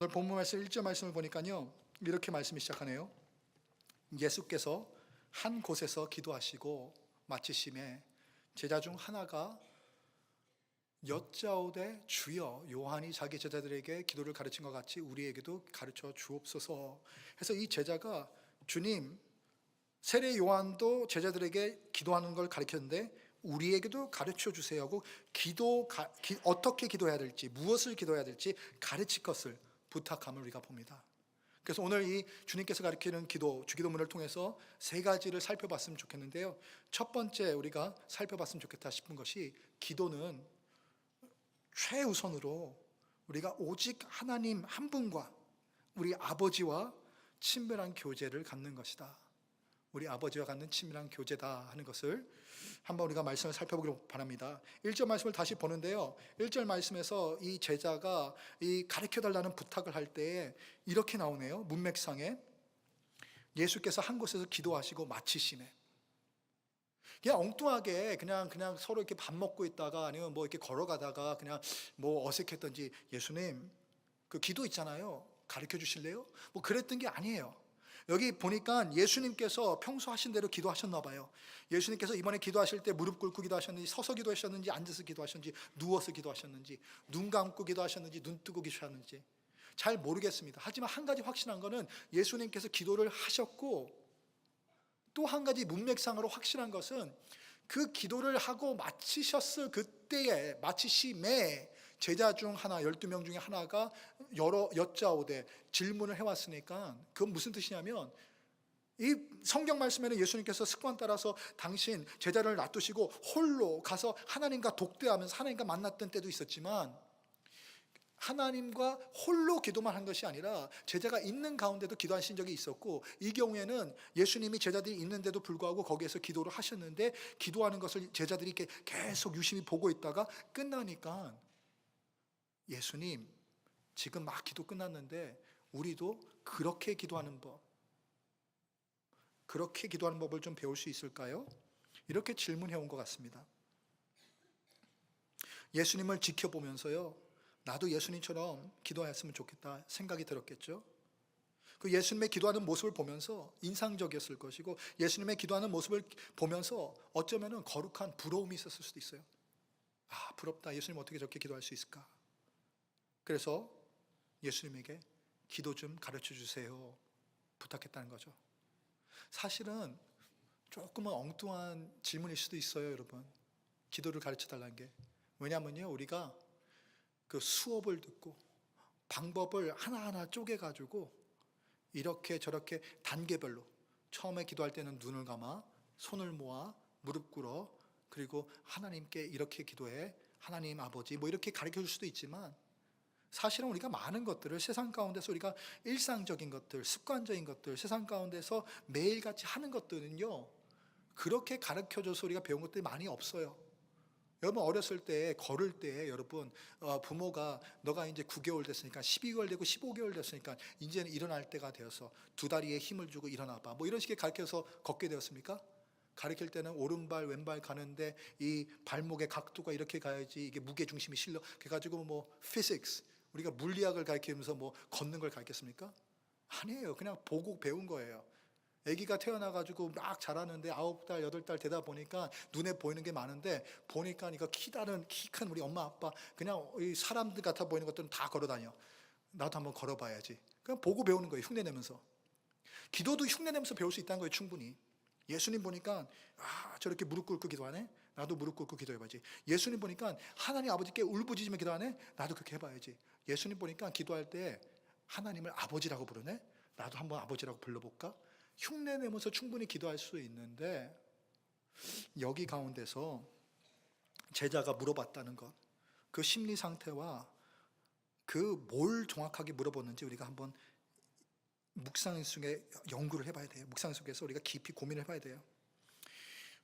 오늘 본문 말씀 1절 말씀을 보니까요, 이렇게 말씀이 시작하네요. 예수께서 한 곳에서 기도하시고 마치심에 제자 중 하나가 여짜오되 주여, 요한이 자기 제자들에게 기도를 가르친 것 같이 우리에게도 가르쳐 주옵소서 해서 이 제자가 주님, 세례 요한도 제자들에게 기도하는 걸 가르쳤는데 우리에게도 가르쳐 주세요 하고 어떻게 기도해야 될지, 무엇을 기도해야 될지 가르칠 것을 부탁함을 우리가 봅니다. 그래서 오늘 이 주님께서 가르치는 기도, 주기도문을 통해서 세 가지를 살펴봤으면 좋겠는데요, 첫 번째 우리가 살펴봤으면 좋겠다 싶은 것이, 기도는 최우선으로 우리가 오직 하나님 한 분과 우리 아버지와 친밀한 교제를 갖는 것이다. 우리 아버지와 갖는 친밀한 교제다 하는 것을 한번 우리가 말씀을 살펴보기로 바랍니다. 1절 말씀을 다시 보는데요, 1절 말씀에서 이 제자가 이 가르쳐달라는 부탁을 할 때에 이렇게 나오네요. 문맥상에 예수께서 한 곳에서 기도하시고 마치심에, 그냥 엉뚱하게 그냥 서로 이렇게 밥 먹고 있다가 아니면 뭐 이렇게 걸어가다가 그냥 뭐 어색했던지 예수님 그 기도 있잖아요, 가르쳐 주실래요? 뭐 그랬던 게 아니에요. 여기 보니까 예수님께서 평소 하신 대로 기도하셨나 봐요. 예수님께서 이번에 기도하실 때 무릎 꿇고 기도하셨는지, 서서 기도하셨는지, 앉아서 기도하셨는지, 누워서 기도하셨는지, 눈 감고 기도하셨는지, 눈 뜨고 기도하셨는지 잘 모르겠습니다. 하지만 한 가지 확신한 거는 예수님께서 기도를 하셨고, 또 한 가지 문맥상으로 확실한 것은 그 기도를 하고 마치셨을 그때에, 마치심에 제자 중 하나, 12명 중에 하나가 여짜오되 질문을 해왔으니까, 그건 무슨 뜻이냐면, 이 성경 말씀에는 예수님께서 습관 따라서 당신 제자를 놔두시고 홀로 가서 하나님과 독대하면서 하나님과 만났던 때도 있었지만, 하나님과 홀로 기도만 한 것이 아니라 제자가 있는 가운데도 기도하신 적이 있었고, 이 경우에는 예수님이 제자들이 있는데도 불구하고 거기에서 기도를 하셨는데, 기도하는 것을 제자들이 이렇게 계속 유심히 보고 있다가 끝나니까 예수님, 지금 막 기도 끝났는데 우리도 그렇게 기도하는 법을 좀 배울 수 있을까요? 이렇게 질문해 온 것 같습니다. 예수님을 지켜보면서요, 나도 예수님처럼 기도했으면 좋겠다 생각이 들었겠죠. 그 예수님의 기도하는 모습을 보면서 인상적이었을 것이고, 예수님의 기도하는 모습을 보면서 어쩌면 거룩한 부러움이 있었을 수도 있어요. 아, 부럽다. 예수님 어떻게 저렇게 기도할 수 있을까? 그래서 예수님에게 기도 좀 가르쳐 주세요 부탁했다는 거죠. 사실은 조금은 엉뚱한 질문일 수도 있어요, 여러분. 기도를 가르쳐 달라는 게. 왜냐하면요, 우리가 그 수업을 듣고 방법을 하나하나 쪼개가지고 이렇게 저렇게 단계별로, 처음에 기도할 때는 눈을 감아, 손을 모아, 무릎 꿇어, 그리고 하나님께 이렇게 기도해, 하나님 아버지, 뭐 이렇게 가르쳐 줄 수도 있지만, 사실은 우리가 많은 것들을 세상 가운데서 우리가 일상적인 것들, 습관적인 것들, 세상 가운데서 매일같이 하는 것들은요, 그렇게 가르쳐줘서 우리가 배운 것들이 많이 없어요. 여러분 어렸을 때 걸을 때 여러분 부모가 너가 이제 9개월 됐으니까 12개월 되고 15개월 됐으니까 이제는 일어날 때가 되어서 두 다리에 힘을 주고 일어나봐, 뭐 이런 식의 가르쳐서 걷게 되었습니까? 가르칠 때는 오른발 왼발 가는데 이 발목의 각도가 이렇게 가야지 이게 무게 중심이 실려, 그래가지고 뭐 physics, 우리가 물리학을 가르치면서 뭐 걷는 걸 가르쳤습니까? 아니에요. 그냥 보고 배운 거예요. 아기가 태어나가지고 막 자라는데 9달, 8달 되다 보니까 눈에 보이는 게 많은데, 보니까 이거 키 큰 우리 엄마 아빠 그냥 이 사람들 같아 보이는 것들은 다 걸어 다녀. 나도 한번 걸어봐야지. 그냥 보고 배우는 거예요. 흉내 내면서. 기도도 흉내 내면서 배울 수 있다는 거예요, 충분히. 예수님 보니까 아, 저렇게 무릎 꿇고 기도하네? 나도 무릎 꿇고 기도해봐야지. 예수님 보니까 하나님 아버지께 울부짖으며 기도하네? 나도 그렇게 해봐야지. 예수님 보니까 기도할 때 하나님을 아버지라고 부르네? 나도 한번 아버지라고 불러볼까? 흉내 내면서 충분히 기도할 수 있는데, 여기 가운데서 제자가 물어봤다는 것, 그 심리 상태와 그 뭘 정확하게 물어봤는지 우리가 한번 묵상 속에 연구를 해봐야 돼요. 묵상 속에서 우리가 깊이 고민을 해봐야 돼요.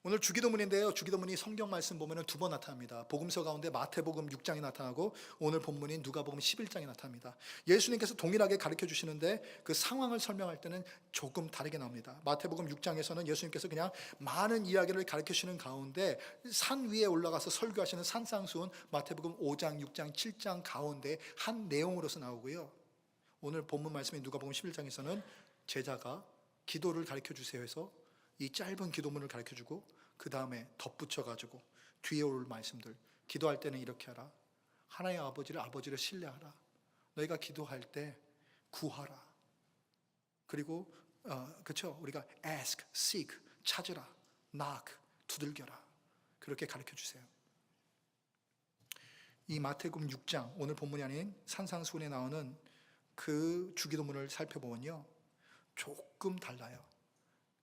오늘 주기도문인데요, 주기도문이 성경 말씀 보면 두 번 나타납니다. 복음서 가운데 마태복음 6장이 나타나고 오늘 본문인 누가복음 11장이 나타납니다. 예수님께서 동일하게 가르쳐 주시는데 그 상황을 설명할 때는 조금 다르게 나옵니다. 마태복음 6장에서는 예수님께서 그냥 많은 이야기를 가르쳐 주시는 가운데 산 위에 올라가서 설교하시는 산상수훈 마태복음 5장, 6장, 7장 가운데 한 내용으로서 나오고요, 오늘 본문 말씀인 누가복음 11장에서는 제자가 기도를 가르쳐 주세요 해서 이 짧은 기도문을 가르쳐 주고 그 다음에 덧붙여 가지고 뒤에 올 말씀들, 기도할 때는 이렇게 하라, 하나님 아버지를 신뢰하라, 너희가 기도할 때 구하라, 그리고 그렇죠, 우리가 ask, seek, 찾으라, knock, 두들겨라, 그렇게 가르쳐 주세요. 이 마태복음 6장, 오늘 본문이 아닌 산상수훈에 나오는 그 주기도문을 살펴보면요, 조금 달라요.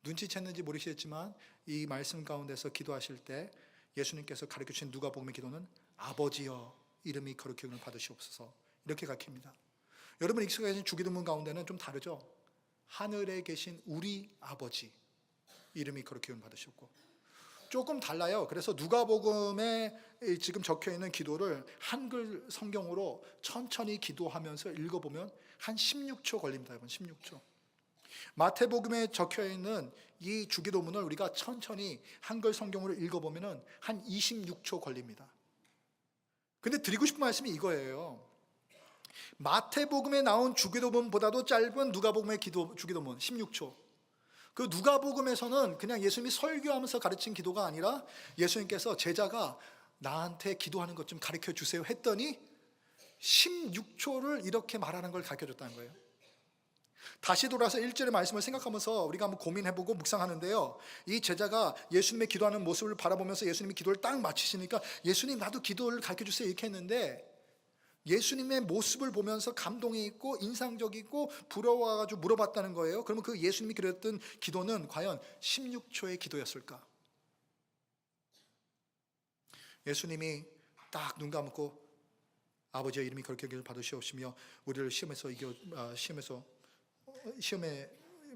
눈치챘는지 모르시겠지만 이 말씀 가운데서 기도하실 때 예수님께서 가르쳐 주신 누가복음의 기도는 아버지여 이름이 거룩히 여김을 받으시옵소서, 이렇게 가르칩니다. 여러분 익숙하신 주기도문 가운데는 좀 다르죠. 하늘에 계신 우리 아버지 이름이 거룩히 여김을 받으시옵고, 조금 달라요. 그래서 누가복음에 지금 적혀 있는 기도를 한글 성경으로 천천히 기도하면서 읽어보면 한 16초 걸립니다. 여러분 16초. 마태복음에 적혀 있는 이 주기도문을 우리가 천천히 한글 성경으로 읽어보면 한 26초 걸립니다. 근데 드리고 싶은 말씀이 이거예요. 마태복음에 나온 주기도문보다도 짧은 누가복음의 주기도문 16초. 그 누가복음에서는 그냥 예수님이 설교하면서 가르친 기도가 아니라 예수님께서 제자가 나한테 기도하는 것 좀 가르쳐 주세요 했더니 16초를 이렇게 말하는 걸 가르쳐 줬다는 거예요. 다시 돌아서 1절의 말씀을 생각하면서 우리가 한번 고민해보고 묵상하는데요, 이 제자가 예수님의 기도하는 모습을 바라보면서 예수님이 기도를 딱 마치시니까 예수님 나도 기도를 가르쳐 주세요 이렇게 했는데, 예수님의 모습을 보면서 감동이 있고 인상적이고 부러워가지고 물어봤다는 거예요. 그러면 그 예수님이 그랬던 기도는 과연 16초의 기도였을까? 예수님이 딱 눈 감고 아버지의 이름이 거룩히 여김을 받으시옵시며 우리를 시험에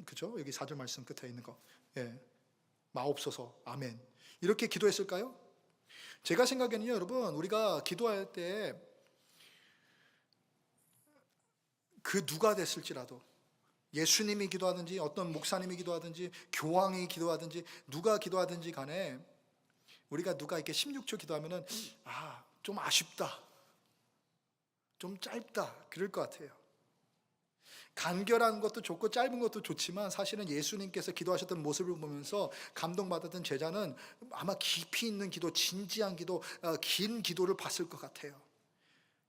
그죠? 여기 4절 말씀 끝에 있는 거, 마옵소서 아멘, 이렇게 기도했을까요? 제가 생각에는요, 여러분 우리가 기도할 때 그 누가 됐을지라도, 예수님이 기도하든지 어떤 목사님이 기도하든지 교황이 기도하든지 누가 기도하든지 간에 우리가 누가 이렇게 16초 기도하면은 좀 아쉽다, 좀 짧다 그럴 것 같아요. 간결한 것도 좋고 짧은 것도 좋지만 사실은 예수님께서 기도하셨던 모습을 보면서 감동받았던 제자는 아마 깊이 있는 기도, 진지한 기도, 긴 기도를 봤을 것 같아요.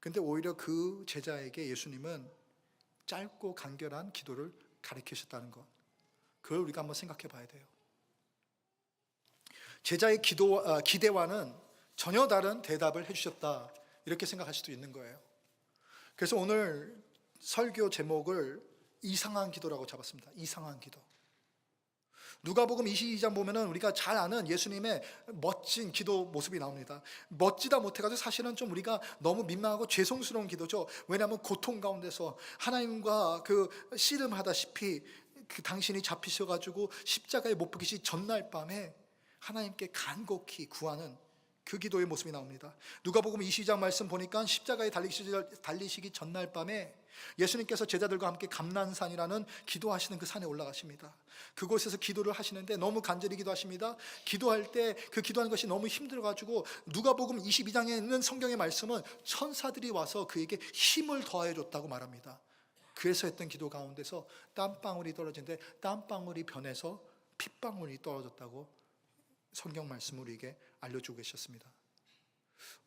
근데 오히려 그 제자에게 예수님은 짧고 간결한 기도를 가르치셨다는 것, 그걸 우리가 한번 생각해 봐야 돼요. 제자의 기대와는 전혀 다른 대답을 해주셨다, 이렇게 생각할 수도 있는 거예요. 그래서 오늘 설교 제목을 이상한 기도라고 잡았습니다. 이상한 기도. 누가복음 22장 보면은 우리가 잘 아는 예수님의 멋진 기도 모습이 나옵니다. 멋지다 못해가지고 사실은 좀 우리가 너무 민망하고 죄송스러운 기도죠. 왜냐하면 고통 가운데서 하나님과 그 씨름하다시피 그 당신이 잡히셔가지고 십자가에 못 박히시 전날 밤에 하나님께 간곡히 구하는 그 기도의 모습이 나옵니다. 누가복음 22장 말씀 보니까 십자가에 달리시기 전날 밤에 예수님께서 제자들과 함께 감난산이라는 기도하시는 그 산에 올라가십니다. 그곳에서 기도를 하시는데 너무 간절히 기도하십니다. 기도할 때 그 기도하는 것이 너무 힘들어가지고 누가복음 22장에 있는 성경의 말씀은 천사들이 와서 그에게 힘을 더해 줬다고 말합니다. 그래서 했던 기도 가운데서 땀방울이 떨어지는데 땀방울이 변해서 핏방울이 떨어졌다고 성경 말씀을 우리에게 알려주고 계셨습니다.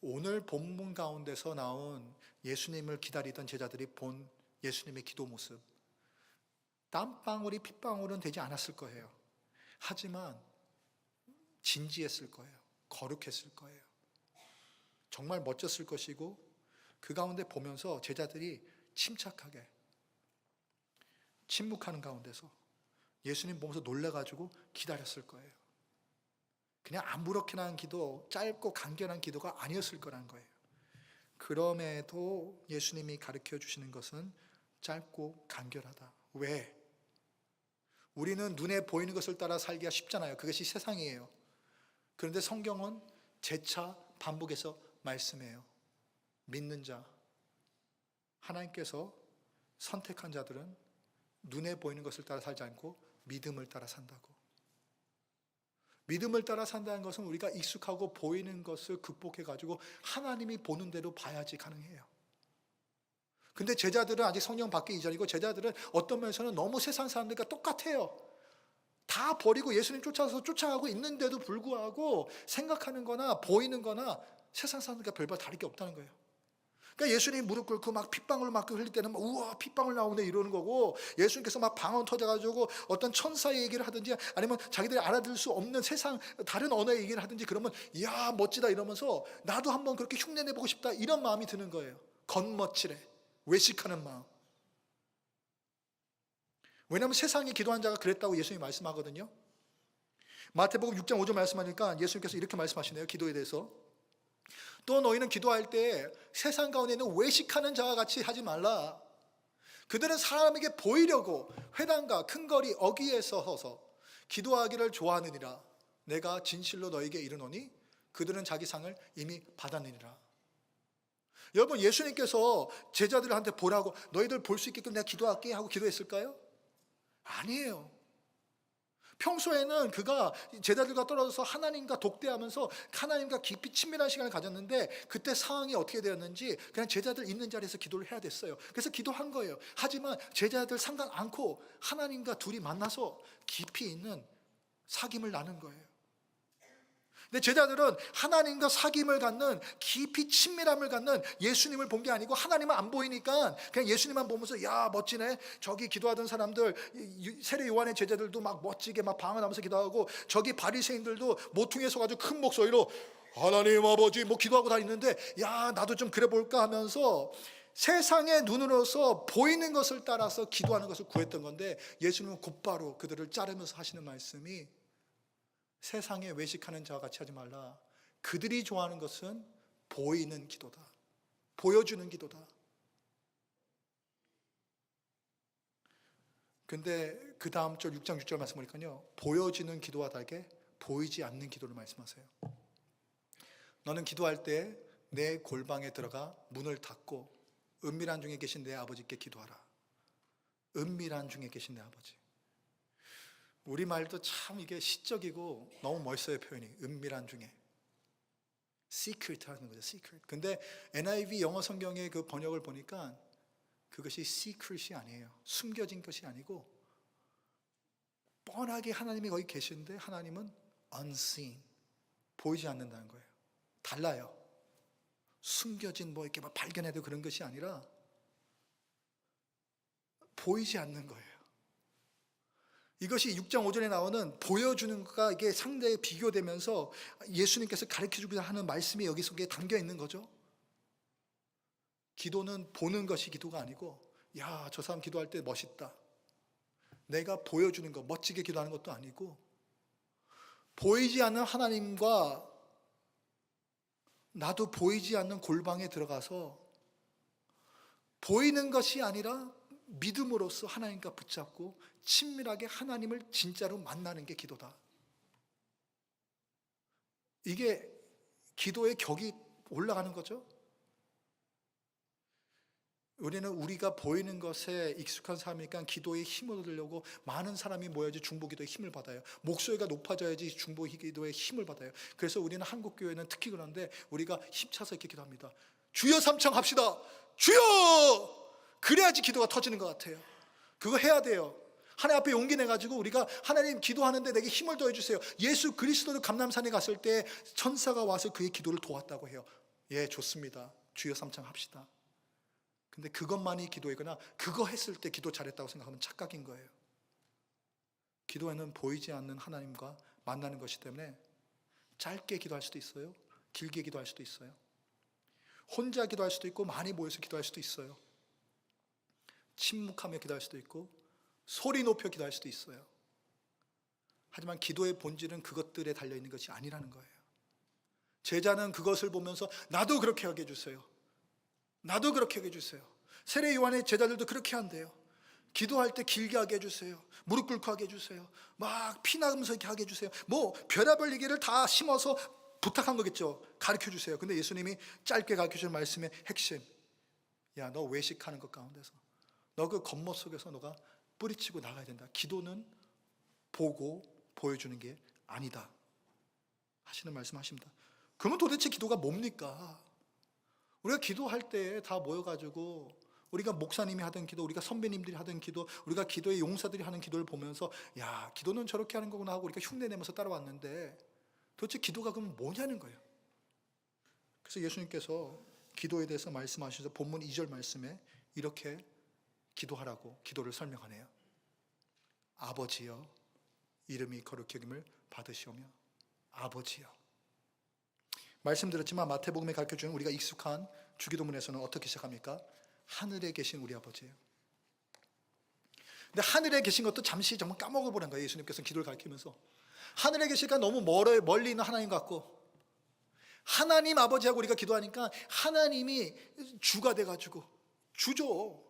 오늘 본문 가운데서 나온 예수님을 기다리던 제자들이 본 예수님의 기도 모습, 땀방울이 핏방울은 되지 않았을 거예요. 하지만 진지했을 거예요. 거룩했을 거예요. 정말 멋졌을 것이고 그 가운데 보면서 제자들이 침착하게 침묵하는 가운데서 예수님 보면서 놀라가지고 기다렸을 거예요. 그냥 아무렇게나 한 기도, 짧고 간결한 기도가 아니었을 거라는 거예요. 그럼에도 예수님이 가르쳐 주시는 것은 짧고 간결하다. 왜? 우리는 눈에 보이는 것을 따라 살기가 쉽잖아요. 그것이 세상이에요. 그런데 성경은 재차 반복해서 말씀해요. 믿는 자, 하나님께서 선택한 자들은 눈에 보이는 것을 따라 살지 않고 믿음을 따라 산다고. 믿음을 따라 산다는 것은 우리가 익숙하고 보이는 것을 극복해가지고 하나님이 보는 대로 봐야지 가능해요. 근데 제자들은 아직 성령 받기 이전이고 제자들은 어떤 면에서는 너무 세상 사람들과 똑같아요. 다 버리고 예수님 쫓아서 쫓아가고 있는데도 불구하고 생각하는 거나 보이는 거나 세상 사람들과 별반 다를 게 없다는 거예요. 그러니까 예수님 무릎 꿇고 막 핏방울 막 흘릴 때는 막 우와 핏방울 나오네 이러는 거고, 예수님께서 막 방언 터져가지고 어떤 천사의 얘기를 하든지 아니면 자기들이 알아들을 수 없는 세상 다른 언어의 얘기를 하든지 그러면 이야 멋지다 이러면서 나도 한번 그렇게 흉내 내보고 싶다 이런 마음이 드는 거예요. 겉멋이래, 외식하는 마음. 왜냐하면 세상에 기도한 자가 그랬다고 예수님이 말씀하거든요. 마태복음 6장 5절 말씀하니까 예수님께서 이렇게 말씀하시네요. 기도에 대해서. 또 너희는 기도할 때 세상 가운데 있는 외식하는 자와 같이 하지 말라. 그들은 사람에게 보이려고 회당과 큰 거리 어귀에서 서서 기도하기를 좋아하느니라. 내가 진실로 너에게 이르노니 그들은 자기 상을 이미 받았느니라. 여러분, 예수님께서 제자들한테 보라고 너희들 볼 수 있게끔 내가 기도할게 하고 기도했을까요? 아니에요. 평소에는 그가 제자들과 떨어져서 하나님과 독대하면서 하나님과 깊이 친밀한 시간을 가졌는데, 그때 상황이 어떻게 되었는지 그냥 제자들 있는 자리에서 기도를 해야 됐어요. 그래서 기도한 거예요. 하지만 제자들 상관 않고 하나님과 둘이 만나서 깊이 있는 사귐을 나눈 거예요. 근데 제자들은 하나님과 사귐을 갖는 깊이 친밀함을 갖는 예수님을 본 게 아니고, 하나님은 안 보이니까 그냥 예수님만 보면서 야 멋지네, 저기 기도하던 사람들 세례 요한의 제자들도 막 멋지게 막 방언하면서 기도하고, 저기 바리새인들도 모퉁이에 서가지고 큰 목소리로 하나님 아버지 뭐 기도하고 다니는데 야 나도 좀 그래 볼까 하면서 세상의 눈으로서 보이는 것을 따라서 기도하는 것을 구했던 건데, 예수님은 곧바로 그들을 자르면서 하시는 말씀이 세상에 외식하는 자와 같이 하지 말라. 그들이 좋아하는 것은 보이는 기도다, 보여주는 기도다. 근데 그 다음 절 6장 6절 말씀 보니까요, 보여지는 기도와 다르게 보이지 않는 기도를 말씀하세요. 너는 기도할 때 내 골방에 들어가 문을 닫고 은밀한 중에 계신 내 아버지께 기도하라. 은밀한 중에 계신 내 아버지. 우리말도 참 이게 시적이고 너무 멋있어요. 표현이 은밀한 중에 secret 하는 거죠. secret. 근데 NIV 영어 성경의 그 번역을 보니까 그것이 secret이 아니에요. 숨겨진 것이 아니고 뻔하게 하나님이 거기 계시는데 하나님은 unseen, 보이지 않는다는 거예요. 달라요. 숨겨진 뭐 이렇게 막 발견해도 그런 것이 아니라 보이지 않는 거예요. 이것이 6장 5절에 나오는 보여주는 것과 이게 상대에 비교되면서 예수님께서 가르쳐주고자 하는 말씀이 여기 속에 담겨 있는 거죠. 기도는 보는 것이 기도가 아니고, 야, 저 사람 기도할 때 멋있다, 내가 보여주는 것, 멋지게 기도하는 것도 아니고, 보이지 않는 하나님과 나도 보이지 않는 골방에 들어가서 보이는 것이 아니라 믿음으로써 하나님과 붙잡고 친밀하게 하나님을 진짜로 만나는 게 기도다. 이게 기도의 격이 올라가는 거죠. 우리는 우리가 보이는 것에 익숙한 사람이니까 기도에 힘을 얻으려고 많은 사람이 모여야지 중보기도에 힘을 받아요. 목소리가 높아져야지 중보기도에 힘을 받아요. 그래서 우리는 한국교회는 특히 그런데 우리가 힘차서 이렇게 기도합니다. 주여 삼창합시다. 주여! 그래야지 기도가 터지는 것 같아요. 그거 해야 돼요. 하나님 앞에 용기 내가지고 우리가 하나님 기도하는데 내게 힘을 더해주세요. 예수 그리스도도 감람산에 갔을 때 천사가 와서 그의 기도를 도왔다고 해요. 예, 좋습니다. 주여 삼창합시다. 근데 그것만이 기도이거나 그거 했을 때 기도 잘했다고 생각하면 착각인 거예요. 기도에는 보이지 않는 하나님과 만나는 것이기 때문에 짧게 기도할 수도 있어요. 길게 기도할 수도 있어요. 혼자 기도할 수도 있고 많이 모여서 기도할 수도 있어요. 침묵하며 기도할 수도 있고 소리 높여 기도할 수도 있어요. 하지만 기도의 본질은 그것들에 달려있는 것이 아니라는 거예요. 제자는 그것을 보면서 나도 그렇게 하게 해주세요. 나도 그렇게 하게 해주세요. 세례 요한의 제자들도 그렇게 한대요. 기도할 때 길게 하게 해주세요. 무릎 꿇고 하게 해주세요. 막 피나면서 이렇게 하게 해주세요. 뭐 별의별 얘기를 다 심어서 부탁한 거겠죠. 가르쳐주세요. 근데 예수님이 짧게 가르쳐주는 말씀의 핵심, 야, 너 외식하는 것 가운데서 너 그 겉멋 속에서 너가 뿌리치고 나가야 된다. 기도는 보고 보여주는 게 아니다 하시는 말씀하십니다. 그러면 도대체 기도가 뭡니까? 우리가 기도할 때 다 모여가지고 우리가 목사님이 하던 기도, 우리가 선배님들이 하던 기도, 우리가 기도의 용사들이 하는 기도를 보면서 야, 기도는 저렇게 하는 거구나 하고 우리가 흉내내면서 따라왔는데 도대체 기도가 그럼 뭐냐는 거예요. 그래서 예수님께서 기도에 대해서 말씀하셔서 본문 2절 말씀에 이렇게 기도하라고 기도를 설명하네요. 아버지여, 이름이 거룩히 여김을 받으시오며. 아버지여. 말씀드렸지만 마태복음에 가르쳐주는 우리가 익숙한 주기도문에서는 어떻게 시작합니까? 하늘에 계신 우리 아버지예요. 근데 하늘에 계신 것도 잠시 정말 까먹어버린 거예요. 예수님께서 기도를 가르치면서 하늘에 계시니까 너무 멀리 있는 하나님 같고, 하나님 아버지하고 우리가 기도하니까 하나님이 주가 돼가지고, 주죠.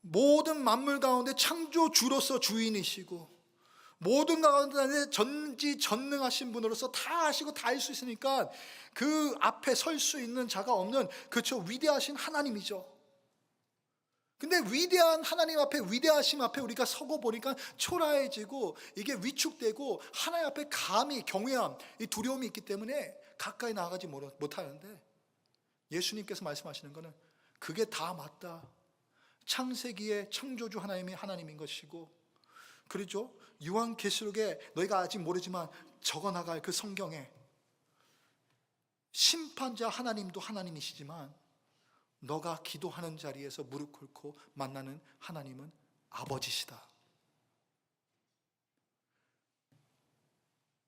모든 만물 가운데 창조주로서 주인이시고 모든 가운데 전지전능하신 분으로서 다 아시고 다 알 수 있으니까 그 앞에 설 수 있는 자가 없는, 그렇죠, 위대하신 하나님이죠. 근데 위대한 하나님 앞에, 위대하심 앞에 우리가 서고 보니까 초라해지고 이게 위축되고 하나님 앞에 감히 경외함, 이 두려움이 있기 때문에 가까이 나아가지 못하는데, 예수님께서 말씀하시는 거는 그게 다 맞다. 창세기의 창조주 하나님이 하나님인 것이고, 그렇죠? 요한계시록에 너희가 아직 모르지만 적어나갈 그 성경에 심판자 하나님도 하나님이시지만 너가 기도하는 자리에서 무릎 꿇고 만나는 하나님은 아버지시다.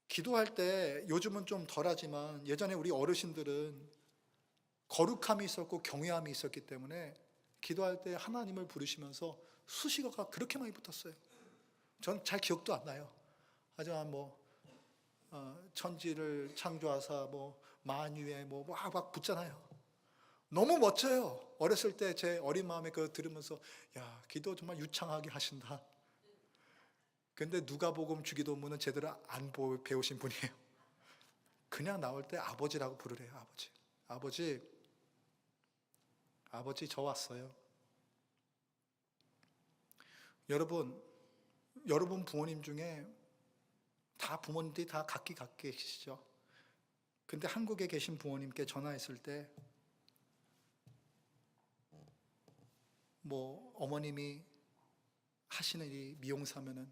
기도할 때 요즘은 좀 덜하지만 예전에 우리 어르신들은 거룩함이 있었고 경외함이 있었기 때문에 기도할 때 하나님을 부르시면서 수식어가 그렇게 많이 붙었어요. 전 잘 기억도 안 나요. 하지만 천지를 창조하사 만유에 막 붙잖아요. 너무 멋져요. 어렸을 때 제 어린 마음에 그거 들으면서 야, 기도 정말 유창하게 하신다. 근데 누가복음 주기도문은 제대로 안 배우신 분이에요. 그냥 나올 때 아버지라고 부르래요. 아버지 저 왔어요. 여러분 부모님 중에 다 부모님들이 다 각기 계시죠. 근데 한국에 계신 부모님께 전화했을 때 어머님이 하시는 일이 미용사면은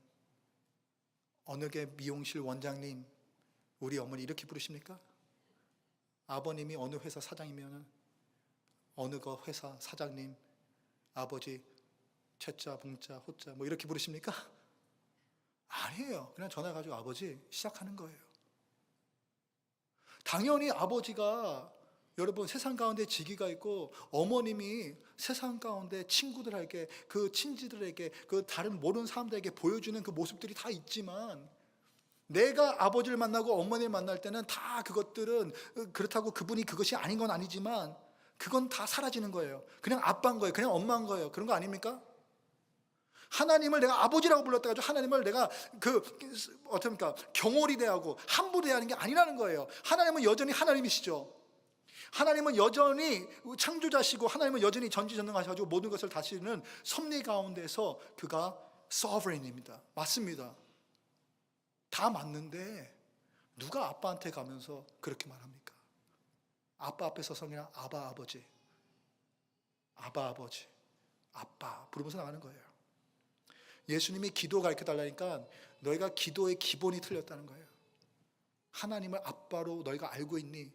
어느 게 미용실 원장님, 우리 어머니 이렇게 부르십니까? 아버님이 어느 회사 사장이면은 어느 거 회사 사장님, 아버지 채자, 봉자, 호자 이렇게 부르십니까? 아니에요. 그냥 전화해가지고 아버지 시작하는 거예요. 당연히 아버지가 여러분 세상 가운데 직위가 있고, 어머님이 세상 가운데 친구들에게, 그 친지들에게, 그 다른 모르는 사람들에게 보여주는 그 모습들이 다 있지만, 내가 아버지를 만나고 어머니를 만날 때는 다 그것들은, 그렇다고 그분이 그것이 아닌 건 아니지만 그건 다 사라지는 거예요. 그냥 아빠인 거예요. 그냥 엄마인 거예요. 그런 거 아닙니까? 하나님을 내가 아버지라고 불렀다 가지고 하나님을 내가 어떻습니까? 경홀히 대하고 함부로 대하는 게 아니라는 거예요. 하나님은 여전히 하나님이시죠. 하나님은 여전히 창조자시고, 하나님은 여전히 전지전능하셔가지고 모든 것을 다스리는 섭리 가운데서 그가 sovereign입니다. 맞습니다. 다 맞는데 누가 아빠한테 가면서 그렇게 말합니까? 아빠 앞에 서서 그냥 아빠 아버지 아빠 부르면서 나가는 거예요. 예수님이 기도 가르쳐달라니까 너희가 기도의 기본이 틀렸다는 거예요. 하나님을 아빠로 너희가 알고 있니?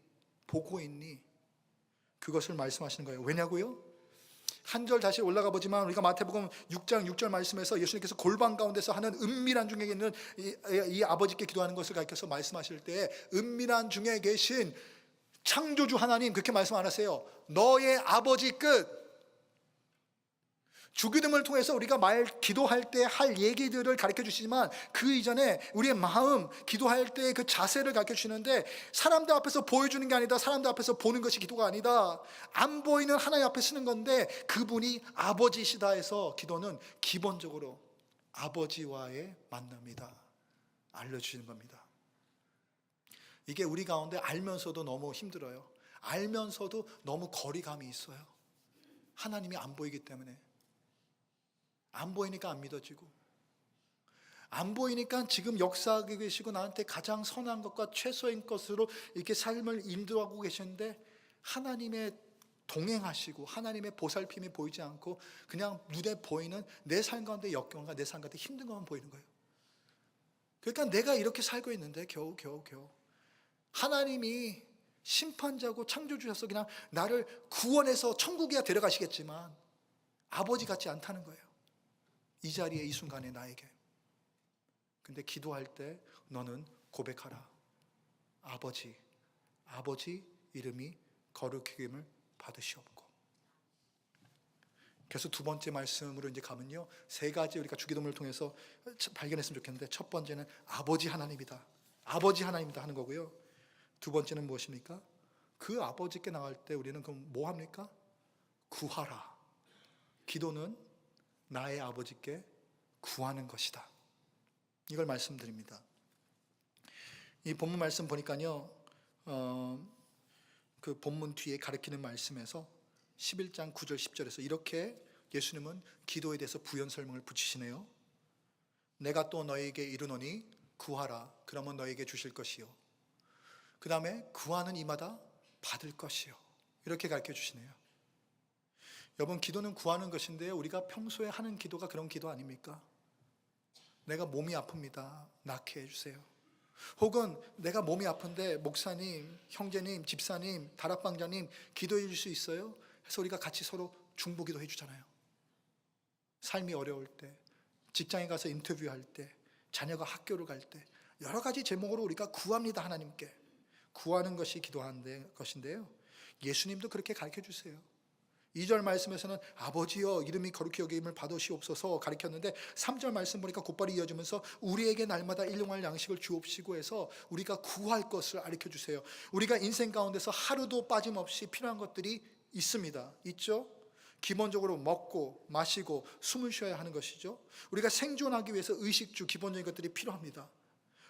보고 있니? 그것을 말씀하시는 거예요. 왜냐고요? 한 절 다시 올라가 보지만 우리가 마태복음 6장 6절 말씀에서 예수님께서 골방 가운데서 하는 은밀한 중에 있는 이 아버지께 기도하는 것을 가르쳐서 말씀하실 때, 은밀한 중에 계신 창조주 하나님, 그렇게 말씀 안 하세요. 너의 아버지 끝. 주기도문을 통해서 우리가 기도할 때 할 얘기들을 가르쳐 주시지만 그 이전에 우리의 마음, 기도할 때 그 자세를 가르쳐 주시는데, 사람들 앞에서 보여주는 게 아니다. 사람들 앞에서 보는 것이 기도가 아니다. 안 보이는 하나님 앞에 쓰는 건데 그분이 아버지시다 해서 기도는 기본적으로 아버지와의 만남이다 알려주시는 겁니다. 이게 우리 가운데 알면서도 너무 힘들어요. 알면서도 너무 거리감이 있어요. 하나님이 안 보이기 때문에. 안 보이니까 안 믿어지고, 안 보이니까 지금 역사하고 계시고 나한테 가장 선한 것과 최소인 것으로 이렇게 삶을 인도하고 계시는데 하나님의 동행하시고 하나님의 보살핌이 보이지 않고 그냥 눈에 보이는 내 삶 가운데 역경과 내 삶 가운데 힘든 것만 보이는 거예요. 그러니까 내가 이렇게 살고 있는데 겨우 하나님이 심판자고 창조주셔서 그냥 나를 구원해서 천국이야 데려가시겠지만 아버지 같지 않다는 거예요. 이 자리에 이 순간에 나에게. 근데 기도할 때 너는 고백하라. 아버지 이름이 거룩히 받으시옵고. 그래서 두 번째 말씀으로 이제 가면요, 세 가지 우리가 주기도문을 통해서 발견했으면 좋겠는데, 첫 번째는 아버지 하나님이다 하는 거고요. 두 번째는 무엇입니까? 그 아버지께 나갈 때 우리는 그럼 뭐 합니까? 구하라. 기도는 나의 아버지께 구하는 것이다. 이걸 말씀드립니다. 이 본문 말씀 보니까요, 그 본문 뒤에 가르치는 말씀에서 11장 9절 10절에서 이렇게 예수님은 기도에 대해서 부연 설명을 붙이시네요. 내가 또 너에게 이르노니 구하라. 그러면 너에게 주실 것이요. 그 다음에 구하는 이마다 받을 것이요. 이렇게 가르쳐 주시네요. 여러분, 기도는 구하는 것인데요, 우리가 평소에 하는 기도가 그런 기도 아닙니까? 내가 몸이 아픕니다. 낫게 해주세요. 혹은 내가 몸이 아픈데 목사님, 형제님, 집사님, 다락방자님 기도해 줄 수 있어요? 해서 우리가 같이 서로 중보기도 해주잖아요. 삶이 어려울 때, 직장에 가서 인터뷰할 때, 자녀가 학교를 갈 때 여러 가지 제목으로 우리가 구합니다. 하나님께 구하는 것이 기도하는 것인데요, 예수님도 그렇게 가르쳐 주세요. 2절 말씀에서는 아버지여 이름이 거룩히 여김을 받으시옵소서 가르쳤는데, 3절 말씀 보니까 곧바로 이어지면서 우리에게 날마다 일용할 양식을 주옵시고 해서 우리가 구할 것을 가르쳐 주세요. 우리가 인생 가운데서 하루도 빠짐없이 필요한 것들이 있습니다. 있죠? 기본적으로 먹고 마시고 숨을 쉬어야 하는 것이죠. 우리가 생존하기 위해서 의식주, 기본적인 것들이 필요합니다.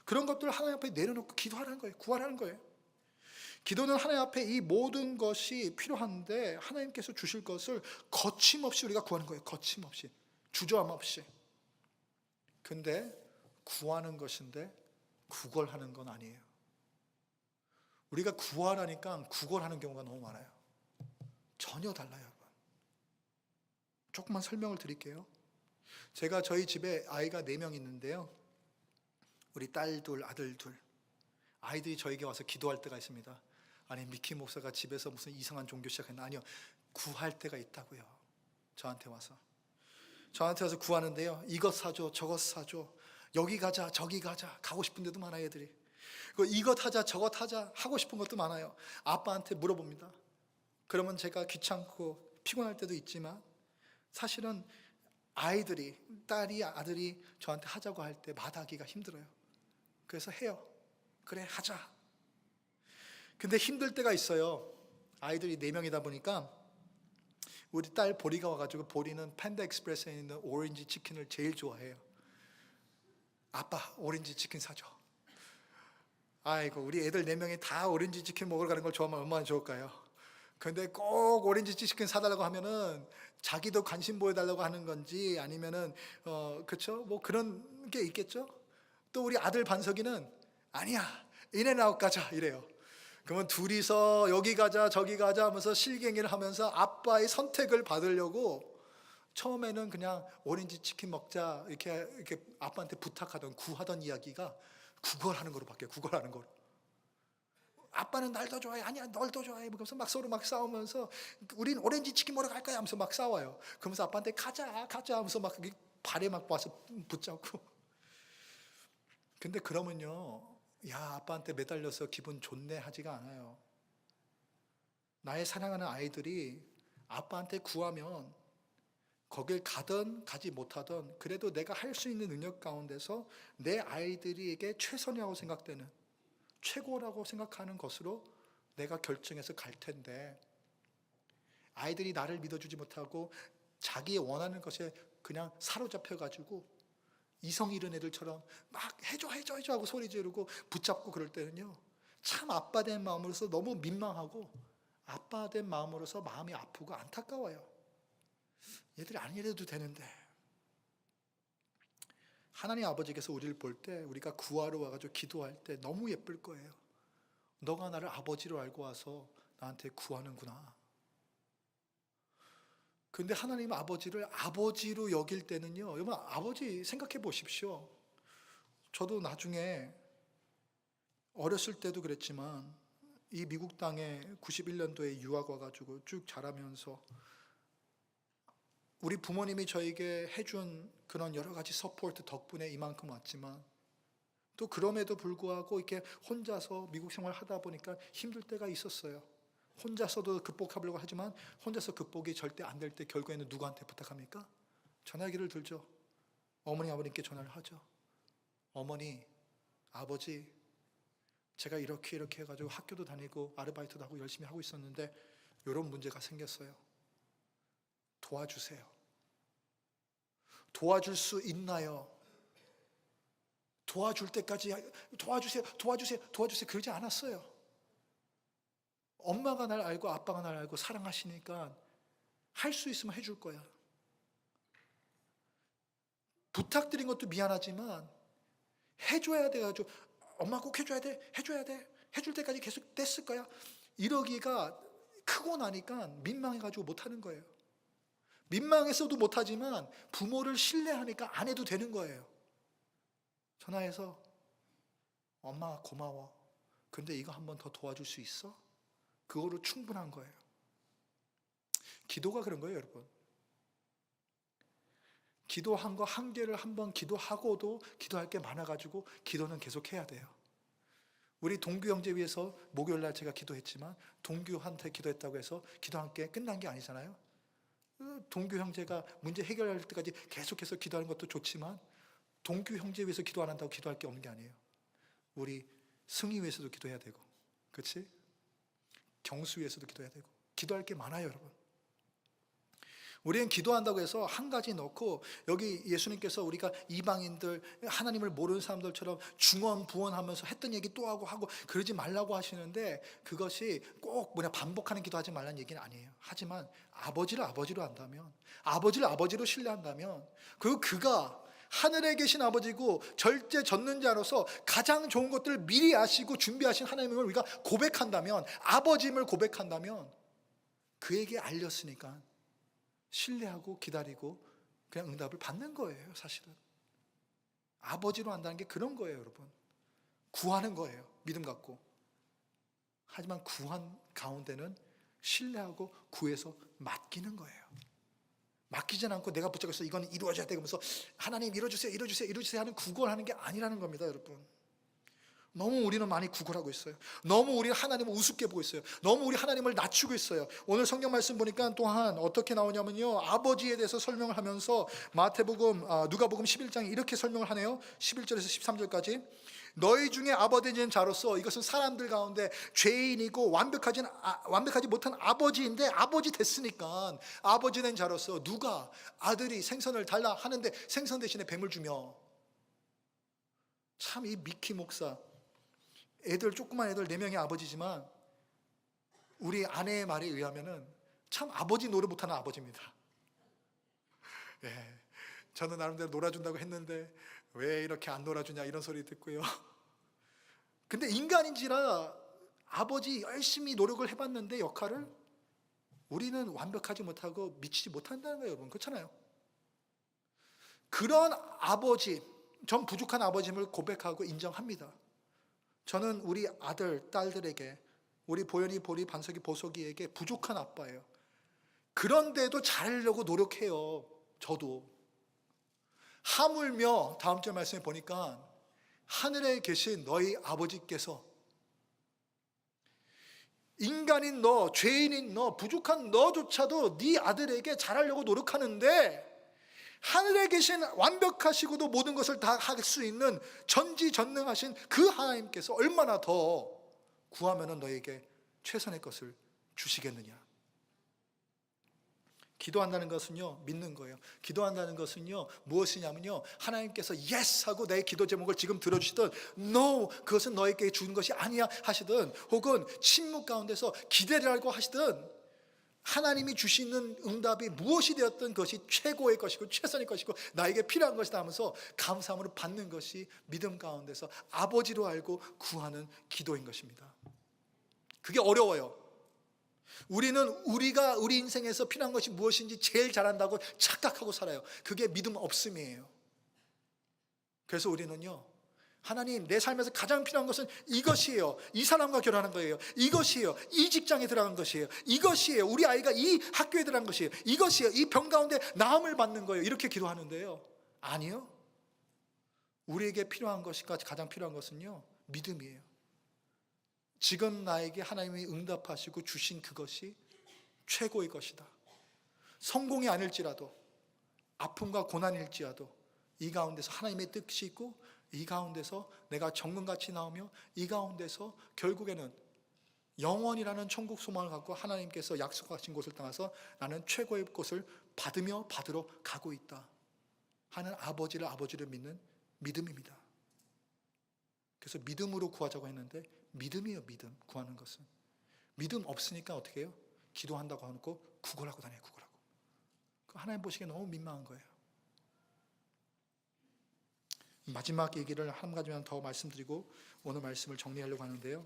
그런 것들을 하나님 앞에 내려놓고 기도하라는 거예요. 구하라는 거예요. 기도는 하나님 앞에 이 모든 것이 필요한데 하나님께서 주실 것을 거침없이 우리가 구하는 거예요. 거침없이, 주저함 없이. 근데 구하는 것인데 구걸하는 건 아니에요. 우리가 구하라니까 구걸하는 경우가 너무 많아요. 전혀 달라요, 여러분. 조금만 설명을 드릴게요. 제가 저희 집에 아이가 4명 있는데요, 우리 딸 둘, 아들 둘. 아이들이 저에게 와서 기도할 때가 있습니다. 아니, 미키 목사가 집에서 무슨 이상한 종교 시작했나? 아니요, 구할 때가 있다고요. 저한테 와서 구하는데요, 이것 사줘, 저것 사줘, 여기 가자, 저기 가자. 가고 싶은 데도 많아요, 애들이. 이것 하자, 저것 하자, 하고 싶은 것도 많아요. 아빠한테 물어봅니다. 그러면 제가 귀찮고 피곤할 때도 있지만 사실은 아이들이, 딸이, 아들이 저한테 하자고 할 때 마다하기가 힘들어요. 그래서 해요. 그래, 하자. 근데 힘들 때가 있어요. 아이들이 4명이다 보니까 우리 딸 보리가 와가지고, 보리는 팬다 익스프레스에 있는 오렌지 치킨을 제일 좋아해요. 아빠, 오렌지 치킨 사줘. 아이고, 우리 애들 4명이 다 오렌지 치킨 먹으러 가는 걸 좋아하면 얼마나 좋을까요? 근데 꼭 오렌지 치킨 사달라고 하면은 자기도 관심 보여달라고 하는 건지 아니면은 그렇죠? 뭐 그런 게 있겠죠? 또 우리 아들 반석이는 아니야, 인앤아웃 가자 이래요. 그러면 둘이서 여기 가자 저기 가자 하면서 실갱이를 하면서 아빠의 선택을 받으려고 처음에는 그냥 오렌지 치킨 먹자 이렇게 아빠한테 부탁하던, 구하던 이야기가 구걸하는 거로 바뀌어요. 구걸하는 거로. 아빠는 날 더 좋아해, 아니야 널 더 좋아해. 그러면서 막 서로 막 싸우면서 우린 오렌지 치킨 먹으러 갈 거야 하면서 막 싸워요. 그러면서 아빠한테 가자 하면서 막 발에 막 와서 붙잡고. 근데 그러면요, 야, 아빠한테 매달려서 기분 좋네 하지가 않아요. 나의 사랑하는 아이들이 아빠한테 구하면 거길 가든 가지 못하든 그래도 내가 할 수 있는 능력 가운데서 내 아이들에게 최선이라고 생각되는, 최고라고 생각하는 것으로 내가 결정해서 갈 텐데, 아이들이 나를 믿어주지 못하고 자기 원하는 것에 그냥 사로잡혀가지고 이성 잃은 애들처럼 막 해줘 하고 소리 지르고 붙잡고 그럴 때는요, 참 아빠 된 마음으로서 너무 민망하고 아빠 된 마음으로서 마음이 아프고 안타까워요. 얘들이 안 이래도 되는데. 하나님 아버지께서 우리를 볼 때, 우리가 구하러 와가지고 기도할 때 너무 예쁠 거예요. 너가 나를 아버지로 알고 와서 나한테 구하는구나. 그런데 하나님 아버지를 아버지로 여길 때는요, 여러분 아버지 생각해 보십시오. 저도 나중에 어렸을 때도 그랬지만 이 미국 땅에 91년도에 유학 와가지고 쭉 자라면서 우리 부모님이 저에게 해준 그런 여러 가지 서포트 덕분에 이만큼 왔지만, 또 그럼에도 불구하고 이렇게 혼자서 미국 생활 하다 보니까 힘들 때가 있었어요. 혼자서도 극복하려고 하지만 혼자서 극복이 절대 안 될 때 결국에는 누구한테 부탁합니까? 전화기를 들죠. 어머니 아버님께 전화를 하죠. 어머니, 아버지, 제가 이렇게 해가지고 학교도 다니고 아르바이트도 하고 열심히 하고 있었는데 이런 문제가 생겼어요. 도와주세요. 도와줄 수 있나요? 도와줄 때까지 도와주세요 그러지 않았어요. 엄마가 날 알고 아빠가 날 알고 사랑하시니까 할 수 있으면 해줄 거야. 부탁드린 것도 미안하지만 해줘야 돼가지고 엄마 꼭 해줘야 돼 해줄 때까지 계속 뗐을 거야, 이러기가 크고 나니까 민망해가지고 못하는 거예요. 민망해서도 못하지만 부모를 신뢰하니까 안 해도 되는 거예요. 전화해서 엄마 고마워, 근데 이거 한번 더 도와줄 수 있어? 그거로 충분한 거예요. 기도가 그런 거예요, 여러분. 기도한 거 한 개를 한번 기도하고도 기도할 게 많아가지고 기도는 계속 해야 돼요. 우리 동규 형제 위해서 목요일 날 제가 기도했지만 동규한테 기도했다고 해서 기도한 게 끝난 게 아니잖아요. 동규 형제가 문제 해결할 때까지 계속해서 기도하는 것도 좋지만 동규 형제 위해서 기도 안 한다고 기도할 게 없는 게 아니에요. 우리 승희 위해서도 기도해야 되고, 그렇지? 경수 위해서도 기도해야 되고, 기도할 게 많아요, 여러분. 우리는 기도한다고 해서 한 가지 넣고, 여기 예수님께서 우리가 이방인들, 하나님을 모르는 사람들처럼 중언부언하면서 했던 얘기 또 하고 그러지 말라고 하시는데, 그것이 꼭 반복하는 기도하지 말라는 얘기는 아니에요. 하지만 아버지를 아버지로 한다면, 아버지를 아버지로 신뢰한다면, 그리고 그가 하늘에 계신 아버지고 절대 전능자로서 가장 좋은 것들을 미리 아시고 준비하신 하나님을 우리가 고백한다면, 아버지임을 고백한다면 그에게 알렸으니까 신뢰하고 기다리고 그냥 응답을 받는 거예요. 사실은 아버지로 한다는 게 그런 거예요, 여러분. 구하는 거예요, 믿음 갖고. 하지만 구한 가운데는 신뢰하고 구해서 맡기는 거예요. 맡기진 않고 내가 붙잡아서 이건 이루어져야 돼 그러면서 하나님 이루어주세요 하는 구걸하는 게 아니라는 겁니다, 여러분. 너무 우리는 많이 구걸하고 있어요. 너무 우리 하나님을 우습게 보고 있어요. 너무 우리 하나님을 낮추고 있어요. 오늘 성경 말씀 보니까 또한 어떻게 나오냐면요, 아버지에 대해서 설명을 하면서 누가복음 11장에 이렇게 설명을 하네요. 11절에서 13절까지. 너희 중에 아버지인 자로서, 이것은 사람들 가운데 죄인이고 완벽하지 못한 아버지인데 아버지 됐으니까 아버지 된 자로서 누가 아들이 생선을 달라 하는데 생선 대신에 뱀을 주며. 참 이 미키 목사 조그만 애들 4명의 아버지지만 우리 아내의 말에 의하면은 참 아버지 노릇 못하는 아버지입니다. 예, 저는 나름대로 놀아준다고 했는데 왜 이렇게 안 놀아주냐 이런 소리 듣고요. 근데 인간인지라 아버지 열심히 노력을 해봤는데 역할을 우리는 완벽하지 못하고 미치지 못한다는 거예요, 여러분. 그렇잖아요. 그런 아버지, 전 부족한 아버지임을 고백하고 인정합니다. 저는 우리 아들, 딸들에게, 우리 보현이, 보리, 반석이, 보석이에게 부족한 아빠예요. 그런데도 잘하려고 노력해요. 저도. 하물며 다음 절 말씀에 보니까 하늘에 계신 너희 아버지께서 인간인 너, 죄인인 너, 부족한 너조차도 네 아들에게 잘하려고 노력하는데 하늘에 계신 완벽하시고도 모든 것을 다 할 수 있는 전지전능하신 그 하나님께서 얼마나 더 구하면 너에게 최선의 것을 주시겠느냐. 기도한다는 것은요, 믿는 거예요. 기도한다는 것은요, 무엇이냐면요, 하나님께서 yes 하고 내 기도 제목을 지금 들어주시든 no, 그것은 너에게 주는 것이 아니야 하시든, 혹은 침묵 가운데서 기대라고 하시든, 하나님이 주시는 응답이 무엇이 되었든 그것이 최고의 것이고 최선의 것이고 나에게 필요한 것이다 하면서 감사함으로 받는 것이 믿음 가운데서 아버지로 알고 구하는 기도인 것입니다. 그게 어려워요. 우리는 우리가 우리 인생에서 필요한 것이 무엇인지 제일 잘한다고 착각하고 살아요. 그게 믿음 없음이에요. 그래서 우리는요, 하나님, 내 삶에서 가장 필요한 것은 이것이에요. 이 사람과 결혼하는 거예요. 이것이에요. 이 직장에 들어간 것이에요. 이것이에요. 우리 아이가 이 학교에 들어간 것이에요. 이것이에요. 이 병 가운데 나음을 받는 거예요. 이렇게 기도하는데요, 아니요, 우리에게 필요한 것이 가장 필요한 것은요, 믿음이에요. 지금 나에게 하나님이 응답하시고 주신 그것이 최고의 것이다. 성공이 아닐지라도, 아픔과 고난일지라도 이 가운데서 하나님의 뜻이 있고, 이 가운데서 내가 정금같이 나오며, 이 가운데서 결국에는 영원이라는 천국 소망을 갖고 하나님께서 약속하신 곳을 떠나서 나는 최고의 곳을 받으러 가고 있다 하는 아버지를 믿는 믿음입니다. 그래서 믿음으로 구하자고 했는데, 믿음이에요. 믿음, 구하는 것은. 믿음 없으니까 어떻게 해요? 기도한다고 하고 구걸하고 다녀요. 구걸하고. 하나님 보시기에 너무 민망한 거예요. 마지막 얘기를 한 가지만 더 말씀드리고 오늘 말씀을 정리하려고 하는데요,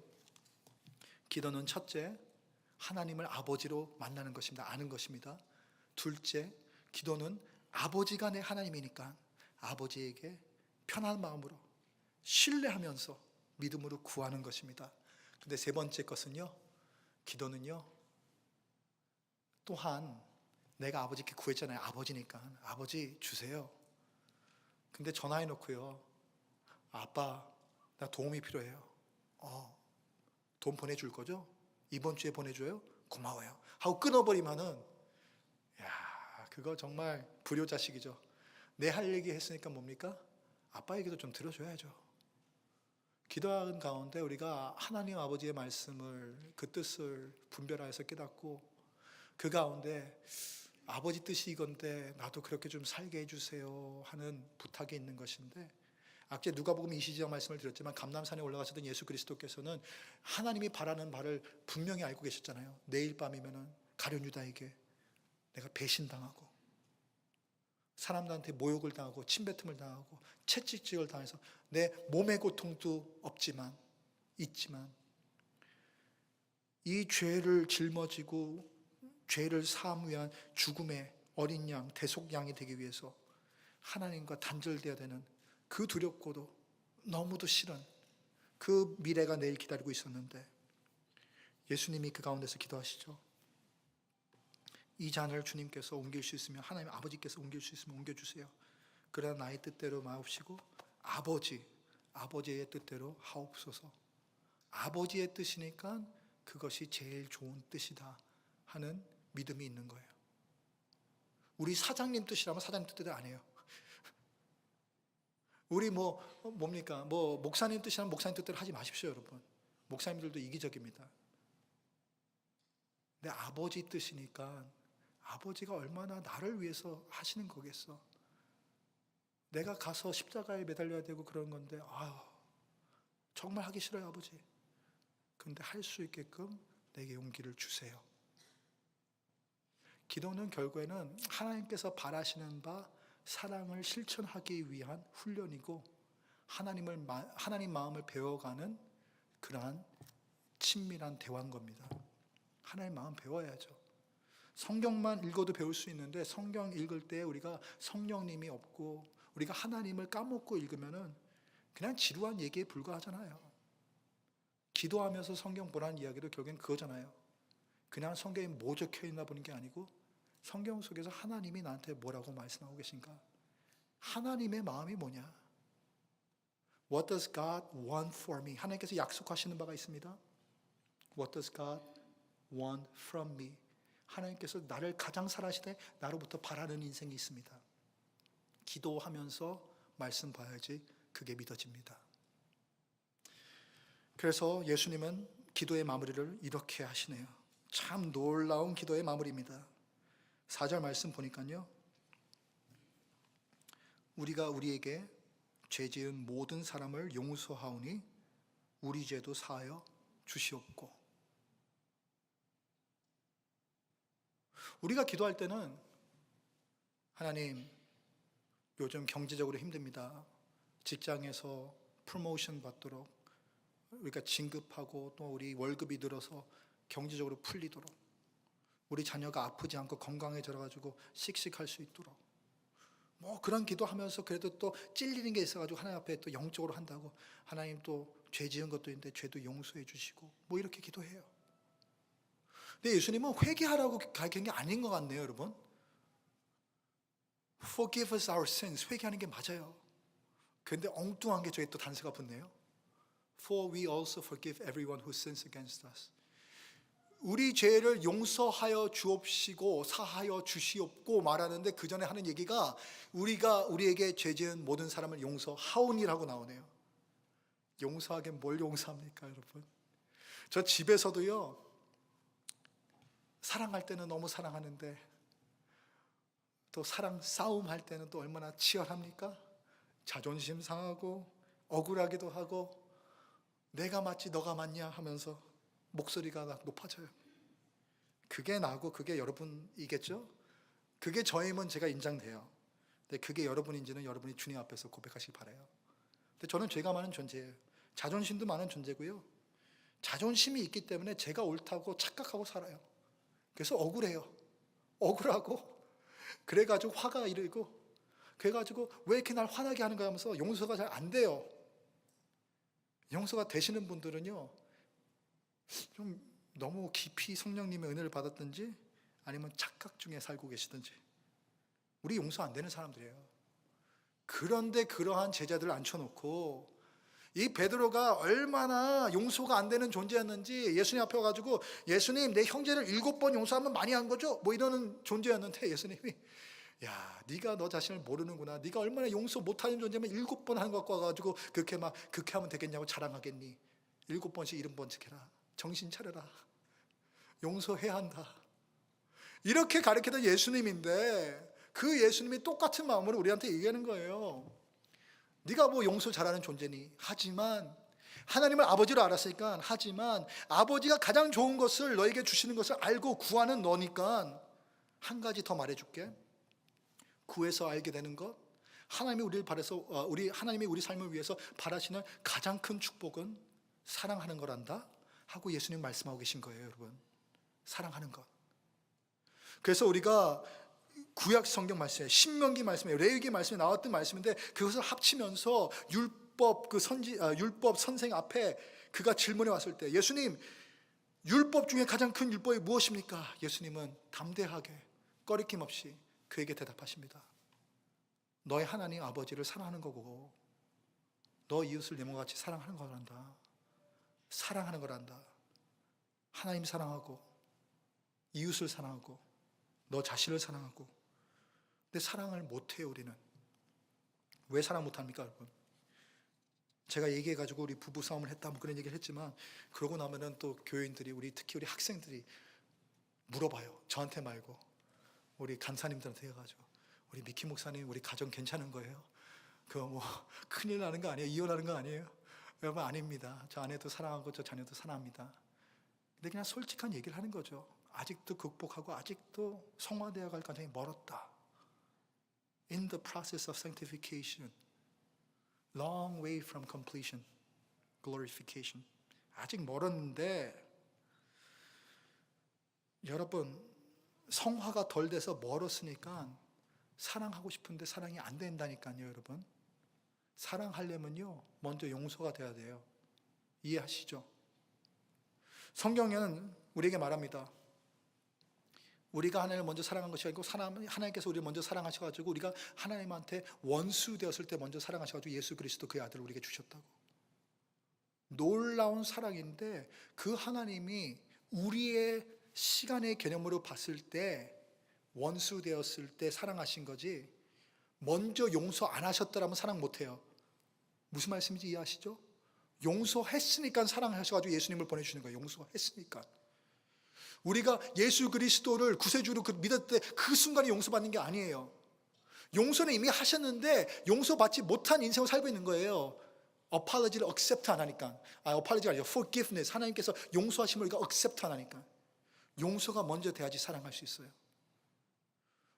기도는 첫째, 하나님을 아버지로 만나는 것입니다. 아는 것입니다. 둘째, 기도는 아버지가 내 하나님이니까 아버지에게 편한 마음으로 신뢰하면서 믿음으로 구하는 것입니다. 근데 세 번째 것은요, 기도는요, 또한 내가 아버지께 구했잖아요. 아버지니까 아버지 주세요. 근데 전화해 놓고요, 아빠 나 도움이 필요해요. 돈 보내줄 거죠? 이번 주에 보내줘요? 고마워요 하고 끊어버리면은, 야, 그거 정말 불효자식이죠. 내 할 얘기 했으니까 뭡니까? 아빠 얘기도 좀 들어줘야죠. 기도하는 가운데 우리가 하나님 아버지의 말씀을, 그 뜻을 분별하여서 깨닫고 그 가운데 아버지 뜻이 이건데 나도 그렇게 좀 살게 해주세요 하는 부탁이 있는 것인데, 악제 누가복음 20장 말씀을 드렸지만 감람산에 올라가셨던 예수 그리스도께서는 하나님이 바라는 바를 분명히 알고 계셨잖아요. 내일 밤이면은 가룟 유다에게 내가 배신당하고 사람들한테 모욕을 당하고 침뱉음을 당하고 채찍질을 당해서 내 몸의 고통도 있지만 이 죄를 짊어지고 죄를 사함 위한 죽음의 어린 양, 대속양이 되기 위해서 하나님과 단절되어야 되는 그 두렵고도 너무도 싫은 그 미래가 내일 기다리고 있었는데, 예수님이 그 가운데서 기도하시죠. 이 잔을 주님께서 옮길 수 있으면, 하나님 아버지께서 옮길 수 있으면 옮겨주세요. 그러나 나의 뜻대로 마옵시고 아버지의 뜻대로 하옵소서. 아버지의 뜻이니까 그것이 제일 좋은 뜻이다 하는 믿음이 있는 거예요. 우리 사장님 뜻이라면 사장님 뜻대로 안 해요. 우리 목사님 뜻이라면 목사님 뜻대로 하지 마십시오, 여러분. 목사님들도 이기적입니다. 내 아버지 뜻이니까 아버지가 얼마나 나를 위해서 하시는 거겠어. 내가 가서 십자가에 매달려야 되고 그런 건데, 정말 하기 싫어요, 아버지. 그런데 할 수 있게끔 내게 용기를 주세요. 기도는 결국에는 하나님께서 바라시는 바 사랑을 실천하기 위한 훈련이고, 하나님 마음을 배워가는 그러한 친밀한 대화인 겁니다. 하나님 마음 배워야죠. 성경만 읽어도 배울 수 있는데, 성경 읽을 때 우리가 성령님이 없고 우리가 하나님을 까먹고 읽으면은 그냥 지루한 얘기에 불과하잖아요. 기도하면서 성경 보라는 이야기도 결국엔 그거잖아요. 그냥 성경에 뭐 적혀 있나 보는 게 아니고, 성경 속에서 하나님이 나한테 뭐라고 말씀하고 계신가? 하나님의 마음이 뭐냐? What does God want for me? 하나님께서 약속하시는 바가 있습니다. What does God want from me? 하나님께서 나를 가장 사랑하시되 나로부터 바라는 인생이 있습니다. 기도하면서 말씀 봐야지 그게 믿어집니다. 그래서 예수님은 기도의 마무리를 이렇게 하시네요. 참 놀라운 기도의 마무리입니다. 4절 말씀 보니까요, 우리가 우리에게 죄 지은 모든 사람을 용서하오니 우리 죄도 사하여 주시옵고. 우리가 기도할 때는, 하나님 요즘 경제적으로 힘듭니다. 직장에서 프로모션 받도록 우리가 진급하고 또 우리 월급이 늘어서 경제적으로 풀리도록 우리 자녀가 아프지 않고 건강해져 가지고 씩씩할 수 있도록 뭐 그런 기도하면서 그래도 또 찔리는 게 있어가지고 하나님 앞에 또 영적으로 한다고 하나님 또 죄 지은 것도 있는데 죄도 용서해 주시고 뭐 이렇게 기도해요. 근데 예수님은 회개하라고 가르치는 게 아닌 것 같네요, 여러분. Forgive us our sins. 회개하는 게 맞아요. 그런데 엉뚱한 게 저기 또 단서가 붙네요. For we also forgive everyone who sins against us. 우리 죄를 용서하여 주옵시고 사하여 주시옵고 말하는데 그 전에 하는 얘기가 우리가 우리에게 죄 지은 모든 사람을 용서하오니라고 나오네요. 용서하긴 뭘 용서합니까, 여러분? 저 집에서도요, 사랑할 때는 너무 사랑하는데 또 사랑 싸움 할 때는 또 얼마나 치열합니까? 자존심 상하고 억울하기도 하고 내가 맞지 너가 맞냐 하면서 목소리가 높아져요. 그게 나고 그게 여러분이겠죠? 그게 저임은 제가 인정돼요. 근데 그게 여러분인지는 여러분이 주님 앞에서 고백하시기 바라요. 근데 저는 죄가 많은 존재예요. 자존심도 많은 존재고요. 자존심이 있기 때문에 제가 옳다고 착각하고 살아요. 그래서 억울해요. 억울하고 그래가지고 화가 일고 그래가지고 왜 이렇게 날 화나게 하는 거야 하면서 용서가 잘 안 돼요. 용서가 되시는 분들은요, 좀 너무 깊이 성령님의 은혜를 받았든지 아니면 착각 중에 살고 계시든지 우리 용서 안 되는 사람들이에요. 그런데 그러한 제자들을 앉혀놓고 이 베드로가 얼마나 용서가 안 되는 존재였는지 예수님 앞에 와가지고 예수님 내 형제를 7번 용서하면 많이 한 거죠? 뭐 이러는 존재였는데 예수님이 야 네가 너 자신을 모르는구나. 네가 얼마나 용서 못하는 존재면 7번 하는 것 갖고 와가지고 그렇게 하면 되겠냐고 자랑하겠니? 7번씩 70번씩 해라. 정신 차려라. 용서해야 한다. 이렇게 가르치던 예수님인데 그 예수님이 똑같은 마음으로 우리한테 얘기하는 거예요. 네가 뭐 용서 잘하는 존재니? 하지만 하나님을 아버지로 알았으니까 하지만 아버지가 가장 좋은 것을 너에게 주시는 것을 알고 구하는 너니까 한 가지 더 말해줄게. 구해서 알게 되는 것, 하나님이 하나님이 우리 삶을 위해서 바라시는 가장 큰 축복은 사랑하는 거란다 하고 예수님 말씀하고 계신 거예요, 여러분. 사랑하는 것. 그래서 우리가 구약 성경 말씀에 신명기 말씀에 레위기 말씀에 나왔던 말씀인데 그것을 합치면서 율법 선생 앞에 그가 질문해 왔을 때 예수님 율법 중에 가장 큰 율법이 무엇입니까? 예수님은 담대하게 꺼리낌 없이 그에게 대답하십니다. 너의 하나님 아버지를 사랑하는 거고 너 이웃을 내 몸과 같이 사랑하는 거란다. 사랑하는 거란다. 하나님 사랑하고 이웃을 사랑하고 너 자신을 사랑하고. 근데 사랑을 못해요, 우리는. 왜 사랑 못합니까, 여러분? 제가 얘기해가지고 우리 부부 싸움을 했다 뭐 그런 얘기를 했지만 그러고 나면은 또 교인들이 특히 우리 학생들이 물어봐요. 저한테 말고 우리 간사님들한테 해가지고 우리 미키 목사님 우리 가정 괜찮은 거예요? 그거 뭐 큰일 나는 거 아니에요? 이혼하는 거 아니에요? 여러분 아닙니다. 저 아내도 사랑하고 저 자녀도 사랑합니다. 근데 그냥 솔직한 얘기를 하는 거죠. 아직도 극복하고 아직도 성화되어 갈 과정이 멀었다. In the process of sanctification, long way from completion, glorification. 아직 멀었는데 여러분 성화가 덜 돼서 멀었으니까 사랑하고 싶은데 사랑이 안 된다니까요, 여러분. 사랑하려면요 먼저 용서가 돼야 돼요. 이해하시죠? 성경에는 우리에게 말합니다. 우리가 하나님을 먼저 사랑한 것이 아니고 하나님께서 우리를 먼저 사랑하셔가지고 우리가 하나님한테 원수 되었을 때 먼저 사랑하셔가지고 예수 그리스도 그의 아들을 우리에게 주셨다고. 놀라운 사랑인데 그 하나님이 우리의 시간의 개념으로 봤을 때 원수 되었을 때 사랑하신 거지 먼저 용서 안 하셨더라면 사랑 못해요. 무슨 말씀인지 이해하시죠? 용서했으니까 사랑하셔가지고 예수님을 보내주시는 거예요. 용서했으니까. 우리가 예수 그리스도를 구세주로 믿을 때 그 순간에 용서받는 게 아니에요. 용서는 이미 하셨는데 용서받지 못한 인생을 살고 있는 거예요. apology를 accept 안 하니까. apology가 아니라 forgiveness. 하나님께서 용서하심을 우리가 accept 안 하니까. 용서가 먼저 돼야지 사랑할 수 있어요.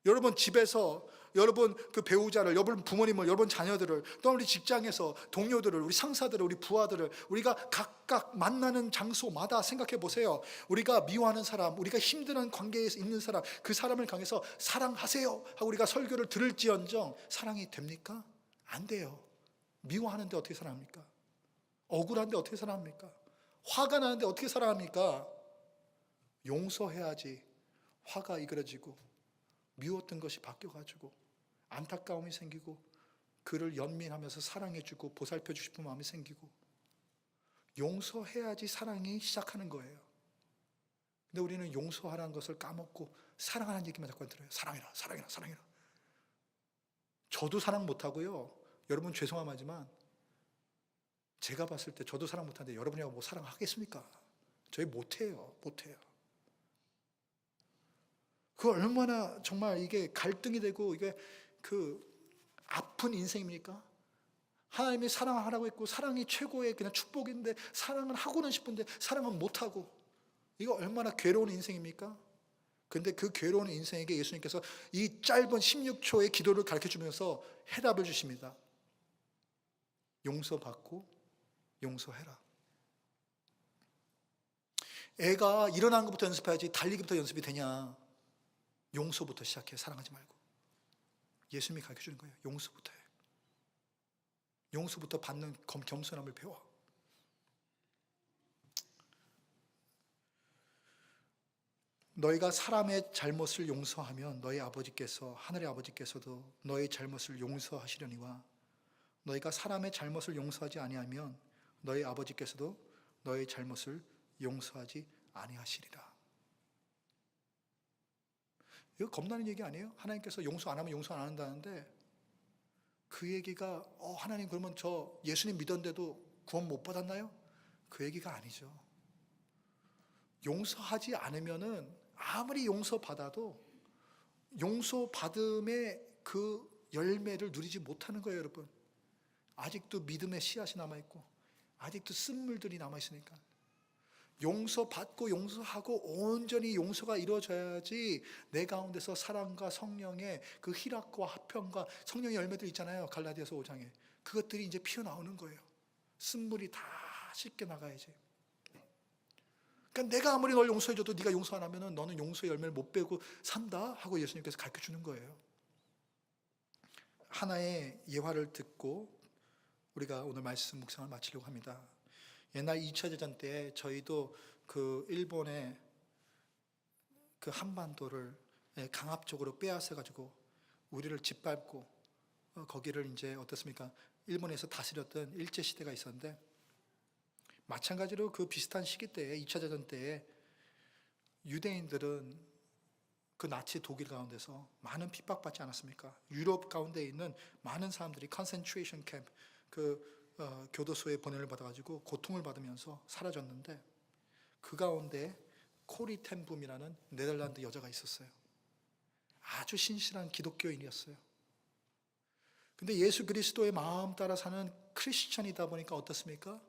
여러분 집에서 여러분 그 배우자를, 여러분 부모님을, 여러분 자녀들을, 또 우리 직장에서 동료들을, 우리 상사들을, 우리 부하들을 우리가 각각 만나는 장소마다 생각해 보세요. 우리가 미워하는 사람, 우리가 힘든 관계에 있는 사람, 그 사람을 향해서 사랑하세요 하고 우리가 설교를 들을지언정 사랑이 됩니까? 안 돼요. 미워하는데 어떻게 사랑합니까? 억울한데 어떻게 사랑합니까? 화가 나는데 어떻게 사랑합니까? 용서해야지 화가 이그러지고 미웠던 것이 바뀌어가지고 안타까움이 생기고 그를 연민하면서 사랑해주고 보살펴주고 싶은 마음이 생기고 용서해야지 사랑이 시작하는 거예요. 근데 우리는 용서하라는 것을 까먹고 사랑하는 얘기만 자꾸 들어요. 사랑해라, 사랑해라, 사랑해라. 저도 사랑 못하고요. 여러분 죄송하지만 제가 봤을 때 저도 사랑 못하는데 여러분이라고 뭐 사랑하겠습니까? 저희 못해요. 그 얼마나 정말 이게 갈등이 되고 이게 그 아픈 인생입니까? 하나님이 사랑하라고 했고 사랑이 최고의 그냥 축복인데 사랑은 하고는 싶은데 사랑은 못하고 이거 얼마나 괴로운 인생입니까? 근데 그 괴로운 인생에게 예수님께서 이 짧은 16초의 기도를 가르쳐 주면서 해답을 주십니다. 용서받고 용서해라. 애가 일어나는 것부터 연습해야지 달리기부터 연습이 되냐? 용서부터 시작해. 사랑하지 말고. 예수님이 가르쳐 주는 거예요. 용서부터 해. 용서부터 받는 겸손함을 배워. 너희가 사람의 잘못을 용서하면 너희 아버지께서, 하늘의 아버지께서도 너희 잘못을 용서하시려니와 너희가 사람의 잘못을 용서하지 아니하면 너희 아버지께서도 너희 잘못을 용서하지 아니하시리라. 이거 겁나는 얘기 아니에요? 하나님께서 용서 안 하면 용서 안 한다는데 그 얘기가 하나님 그러면 저 예수님 믿었는데도 구원 못 받았나요? 그 얘기가 아니죠. 용서하지 않으면은 아무리 용서받아도 용서받음의 그 열매를 누리지 못하는 거예요, 여러분. 아직도 믿음의 씨앗이 남아있고 아직도 쓴물들이 남아있으니까 용서받고 용서하고 온전히 용서가 이루어져야지 내 가운데서 사랑과 성령의 그 희락과 화평과 성령의 열매들 있잖아요. 갈라디아서 5장에 그것들이 이제 피어나오는 거예요. 쓴물이 다 씻겨 나가야지. 그러니까 내가 아무리 널 용서해줘도 네가 용서 안 하면 너는 용서의 열매를 못 빼고 산다 하고 예수님께서 가르쳐 주는 거예요. 하나의 예화를 듣고 우리가 오늘 말씀 묵상을 마치려고 합니다. 옛날 2차 대전 때 저희도 그 일본의 그 한반도를 강압적으로 빼앗아 가지고 우리를 짓밟고 거기를 이제 어떻습니까? 일본에서 다스렸던 일제 시대가 있었는데 마찬가지로 그 비슷한 시기 때에 2차 대전 때에 유대인들은 그 나치 독일 가운데서 많은 핍박받지 않았습니까? 유럽 가운데 있는 많은 사람들이 컨센트레이션 캠프 교도소에 보내를 받아가지고 고통을 받으면서 사라졌는데 그 가운데 코리 텐붐이라는 네덜란드 여자가 있었어요. 아주 신실한 기독교인이었어요. 근데 예수 그리스도의 마음 따라 사는 크리스천이다 보니까 어떻습니까?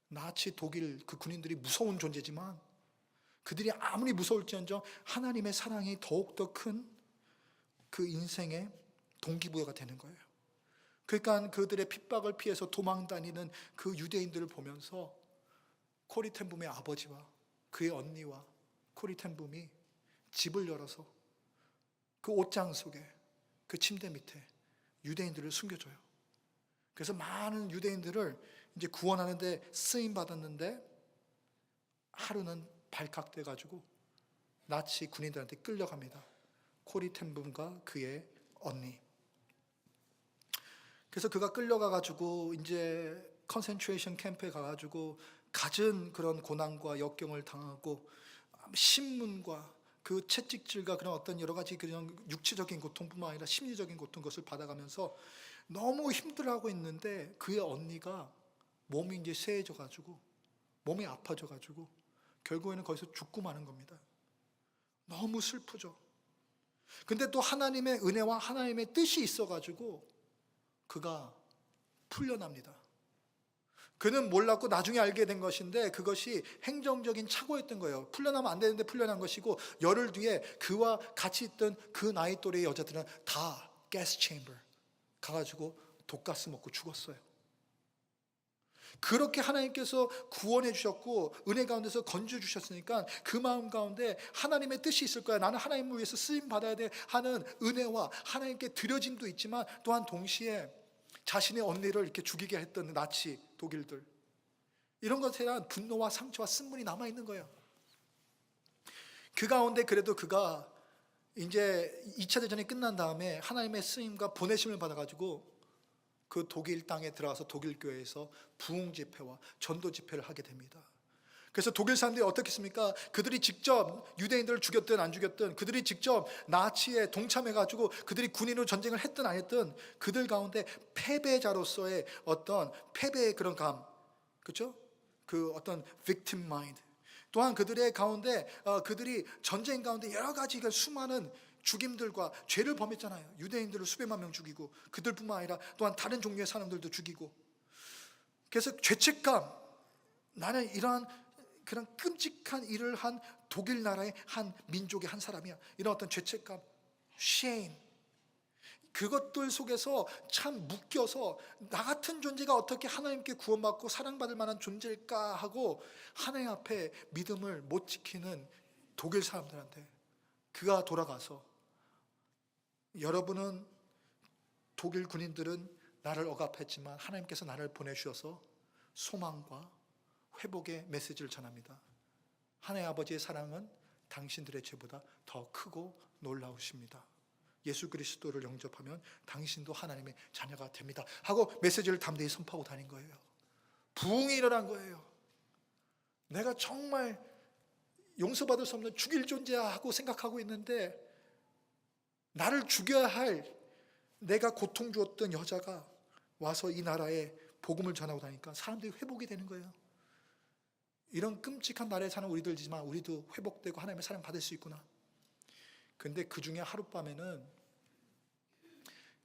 나치 독일 그 군인들이 무서운 존재지만 그들이 아무리 무서울지언정 하나님의 사랑이 더욱더 큰 그 인생의 동기부여가 되는 거예요. 그러니까 그들의 핍박을 피해서 도망다니는 그 유대인들을 보면서 코리 텐붐의 아버지와 그의 언니와 코리 텐붐이 집을 열어서 그 옷장 속에 그 침대 밑에 유대인들을 숨겨줘요. 그래서 많은 유대인들을 이제 구원하는데 쓰임 받았는데 하루는 발각돼 가지고 나치 군인들한테 끌려갑니다. 코리 텐붐과 그의 언니. 그래서 그가 끌려가 가지고 이제 컨센트레이션 캠프에 가 가지고 갖은 그런 고난과 역경을 당하고 신문과 그 채찍질과 그런 어떤 여러 가지 그런 육체적인 고통뿐만 아니라 심리적인 고통 것을 받아가면서 너무 힘들어하고 있는데 그의 언니가 몸이 이제 쇠해져 가지고 몸이 아파져 가지고 결국에는 거기서 죽고 마는 겁니다. 너무 슬프죠. 근데 또 하나님의 은혜와 하나님의 뜻이 있어 가지고 그가 풀려납니다. 그는 몰랐고 나중에 알게 된 것인데 그것이 행정적인 착오였던 거예요. 풀려나면 안 되는데 풀려난 것이고 열흘 뒤에 그와 같이 있던 그 나이 또래의 여자들은 다 가스 체인버 가가지고 독가스 먹고 죽었어요. 그렇게 하나님께서 구원해 주셨고 은혜 가운데서 건져 주셨으니까 그 마음 가운데 하나님의 뜻이 있을 거야. 나는 하나님을 위해서 쓰임 받아야 돼 하는 은혜와 하나님께 드려짐도 있지만 또한 동시에 자신의 언니를 이렇게 죽이게 했던 나치 독일들, 이런 것에 대한 분노와 상처와 쓴물이 남아 있는 거예요. 그 가운데 그래도 그가 이제 2차 대전이 끝난 다음에 하나님의 쓰임과 보내심을 받아가지고 그 독일 땅에 들어가서 독일 교회에서 부흥 집회와 전도 집회를 하게 됩니다. 그래서 독일 사람들이 어떻게 했습니까? 그들이 직접 유대인들을 죽였든 안 죽였든, 그들이 직접 나치에 동참해가지고 그들이 군인으로 전쟁을 했든 안 했든, 그들 가운데 패배자로서의 어떤 패배의 그런 감, 그렇죠? 그 어떤 victim mind, 또한 그들의 가운데 그들이 전쟁 가운데 여러 가지 수많은 죽임들과 죄를 범했잖아요. 유대인들을 수백만 명 죽이고, 그들뿐만 아니라 또한 다른 종류의 사람들도 죽이고. 그래서 죄책감, 나는 이러한 그런 끔찍한 일을 한 독일 나라의 한 민족의 한 사람이야, 이런 어떤 죄책감, shame, 그것들 속에서 참 묶여서 나 같은 존재가 어떻게 하나님께 구원받고 사랑받을 만한 존재일까 하고 하나님 앞에 믿음을 못 지키는 독일 사람들한테 그가 돌아가서, 여러분은 독일 군인들은 나를 억압했지만 하나님께서 나를 보내주셔서 소망과 회복의 메시지를 전합니다. 하나님 아버지의 사랑은 당신들의 죄보다 더 크고 놀라우십니다. 예수 그리스도를 영접하면 당신도 하나님의 자녀가 됩니다 하고 메시지를 담대히 선포하고 다닌 거예요. 부흥이 일어난 거예요. 내가 정말 용서받을 수 없는 죽일 존재야 하고 생각하고 있는데, 나를 죽여야 할 내가 고통 주었던 여자가 와서 이 나라에 복음을 전하고 다니까 사람들이 회복이 되는 거예요. 이런 끔찍한 나라에 사는 우리들이지만 우리도 회복되고 하나님의 사랑 받을 수 있구나. 근데 그 중에 하룻밤에는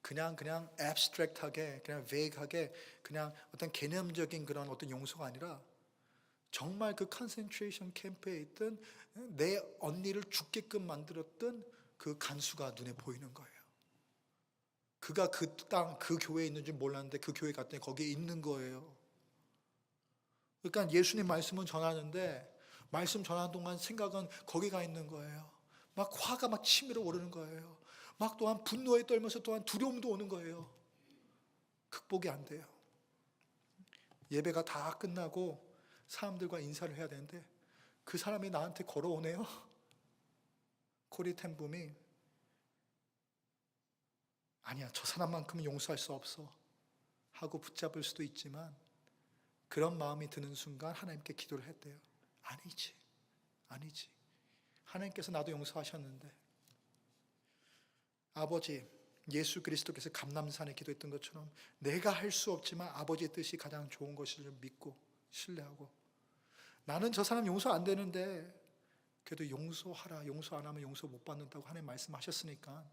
그냥 abstract하게, 그냥 vague하게, 그냥 어떤 개념적인 그런 어떤 용서가 아니라 정말 그 컨센트레이션 캠프에 있던 내 언니를 죽게끔 만들었던 그 간수가 눈에 보이는 거예요. 그가 그 땅, 그 교회에 있는 줄 몰랐는데 그 교회 갔더니 거기에 있는 거예요. 그러니까 예수님 말씀은 전하는데 말씀 전하는 동안 생각은 거기 가 있는 거예요. 막 화가 막 치밀어 오르는 거예요. 막 또한 분노에 떨면서 또한 두려움도 오는 거예요. 극복이 안 돼요. 예배가 다 끝나고 사람들과 인사를 해야 되는데 그 사람이 나한테 걸어오네요. 코리 텐붐이, 아니야, 저 사람만큼은 용서할 수 없어 하고 붙잡을 수도 있지만, 그런 마음이 드는 순간 하나님께 기도를 했대요. 아니지. 하나님께서 나도 용서하셨는데. 아버지, 예수 그리스도께서 감람산에 기도했던 것처럼 내가 할 수 없지만 아버지의 뜻이 가장 좋은 것을 믿고 신뢰하고, 나는 저 사람 용서 안 되는데 그래도 용서하라, 용서 안 하면 용서 못 받는다고 하나님 말씀하셨으니까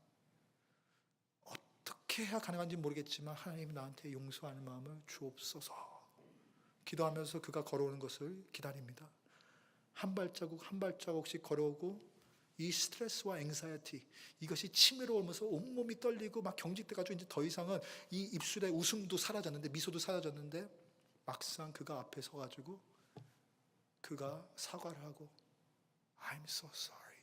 어떻게 해야 가능한지 모르겠지만 하나님이 나한테 용서하는 마음을 주옵소서 기도하면서 그가 걸어오는 것을 기다립니다. 한 발자국 한 발자국씩 걸어오고, 이 스트레스와 앵사이티, 이것이 치밀어오면서 온몸이 떨리고 막 경직돼가지고 이제 더 이상은 이 입술에 웃음도 사라졌는데, 미소도 사라졌는데, 막상 그가 앞에 서가지고 그가 사과를 하고 I'm so sorry,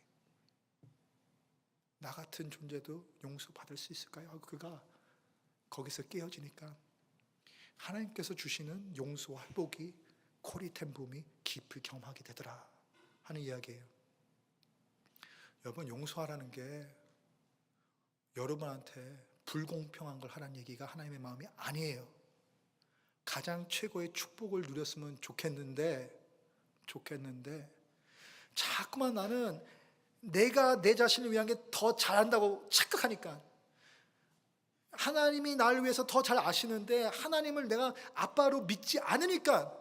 나 같은 존재도 용서받을 수 있을까요? 하고 그가 거기서 깨어지니까 하나님께서 주시는 용서와 회복이 코리 텐붐이 깊이 경험하게 되더라 하는 이야기예요. 여러분, 용서하라는 게 여러분한테 불공평한 걸 하라는 얘기가 하나님의 마음이 아니에요. 가장 최고의 축복을 누렸으면 좋겠는데 자꾸만 나는 내가 내 자신을 위한 게 더 잘한다고 착각하니까, 하나님이 나를 위해서 더 잘 아시는데 하나님을 내가 아빠로 믿지 않으니까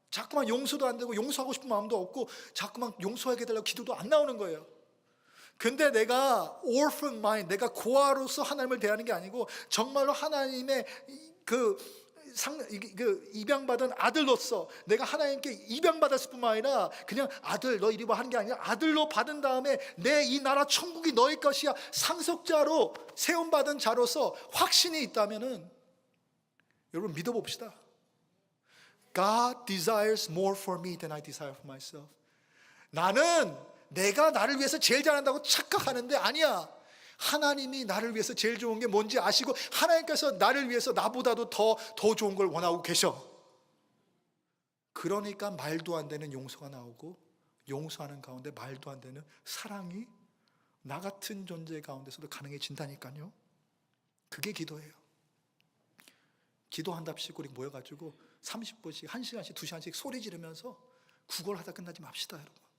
자꾸만 용서도 안 되고 용서하고 싶은 마음도 없고 자꾸만 용서하게 해달라고 기도도 안 나오는 거예요. 근데 내가 orphan mind, 내가 고아로서 하나님을 대하는 게 아니고 정말로 하나님의 그 그 입양받은 아들로서 내가 하나님께 입양받았을 뿐만 아니라 그냥 아들 너 이리 와 하는 게 아니라 아들로 받은 다음에 내 이 나라 천국이 너의 것이야 상속자로 세움받은 자로서 확신이 있다면은 여러분 믿어봅시다. God desires more for me than I desire for myself. 나는 내가 나를 위해서 제일 잘한다고 착각하는데 아니야. 하나님이 나를 위해서 제일 좋은 게 뭔지 아시고 하나님께서 나를 위해서 나보다도 더 좋은 걸 원하고 계셔. 그러니까 말도 안 되는 용서가 나오고 용서하는 가운데 말도 안 되는 사랑이 나 같은 존재 가운데서도 가능해진다니까요. 그게 기도예요. 기도한답시고 우리 모여가지고 30분씩 1시간씩 2시간씩 소리 지르면서 구걸하다 끝나지 맙시다 여러분.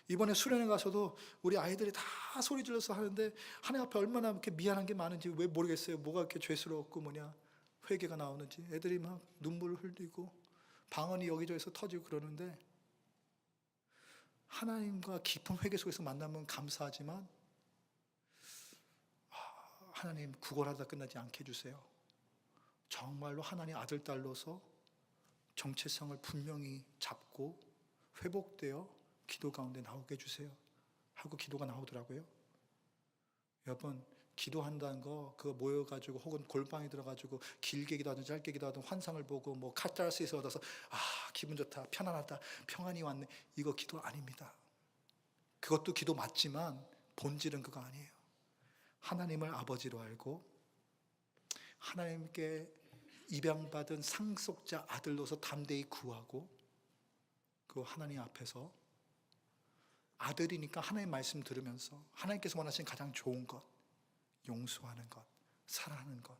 이번에 수련회 가서도 우리 아이들이 다 소리 질러서 하는데 하나님 앞에 얼마나 이렇게 미안한 게 많은지 왜 모르겠어요. 뭐가 이렇게 죄스럽고 회개가 나오는지. 애들이 막 눈물을 흘리고 방언이 여기저기서 터지고 그러는데 하나님과 깊은 회개 속에서 만나면 감사하지만 하나님 구걸하다 끝나지 않게 해주세요. 정말로 하나님 아들 딸로서 정체성을 분명히 잡고 회복되어 기도 가운데 나오게 해주세요 하고 기도가 나오더라고요. 여러분 기도한다는 거 그거 모여가지고 혹은 골방에 들어가지고 길게 기도하든 짧게 기도하든 환상을 보고 뭐 카타르시스 얻어서 기분 좋다 편안하다 평안이 왔네 이거 기도 아닙니다. 그것도 기도 맞지만 본질은 그거 아니에요. 하나님을 아버지로 알고 하나님께 입양받은 상속자 아들로서 담대히 구하고 그 하나님 앞에서 아들이니까 하나님 말씀 들으면서 하나님께서 원하시는 가장 좋은 것 용서하는 것 사랑하는 것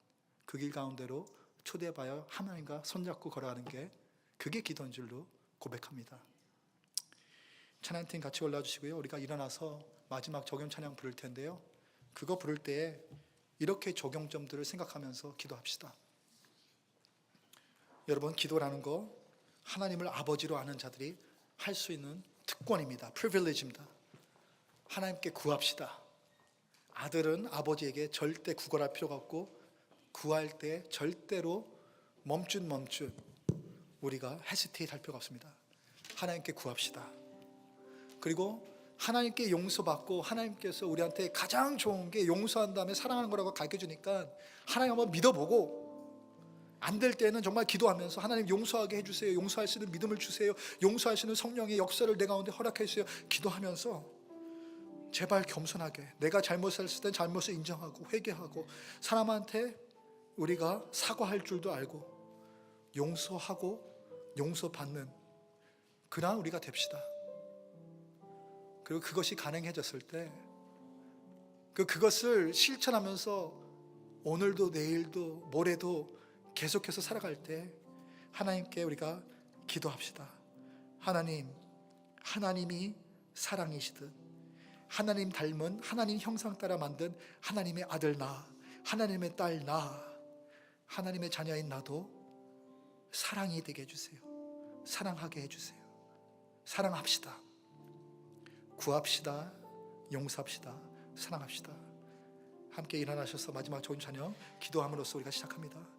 그 길 가운데로 초대하여 하나님과 손잡고 걸어가는 게 그게 기도인 줄로 고백합니다. 찬양팀 같이 올라와 주시고요. 우리가 일어나서 마지막 적용 찬양 부를 텐데요. 그거 부를 때 이렇게 적용점들을 생각하면서 기도합시다. 여러분 기도라는 거 하나님을 아버지로 아는 자들이 할 수 있는 특권입니다. 프리빌리지입니다. 하나님께 구합시다. 아들은 아버지에게 절대 구걸할 필요가 없고 구할 때 절대로 멈춘 우리가 헤시테이트 할 필요가 없습니다. 하나님께 구합시다. 그리고 하나님께 용서받고 하나님께서 우리한테 가장 좋은 게 용서한 다음에 사랑하는 거라고 가르쳐주니까 하나님 한번 믿어보고 안 될 때는 정말 기도하면서 하나님 용서하게 해주세요. 용서할 수 있는 믿음을 주세요. 용서할 수 있는 성령의 역사를 내 가운데 허락해 주세요. 기도하면서 제발 겸손하게 내가 잘못했을 땐 잘못을 인정하고 회개하고 사람한테 우리가 사과할 줄도 알고 용서하고 용서받는 그러한 우리가 됩시다. 그리고 그것이 가능해졌을 때 그것을 실천하면서 오늘도 내일도 모레도 계속해서 살아갈 때 하나님께 우리가 기도합시다. 하나님이 사랑이시듯 하나님 닮은 하나님 형상 따라 만든 하나님의 아들 나, 하나님의 딸 나, 하나님의 자녀인 나도 사랑이 되게 해주세요. 사랑하게 해주세요. 사랑합시다. 구합시다. 용서합시다. 사랑합시다. 함께 일어나셔서 마지막 좋은 찬양 기도함으로써 우리가 시작합니다.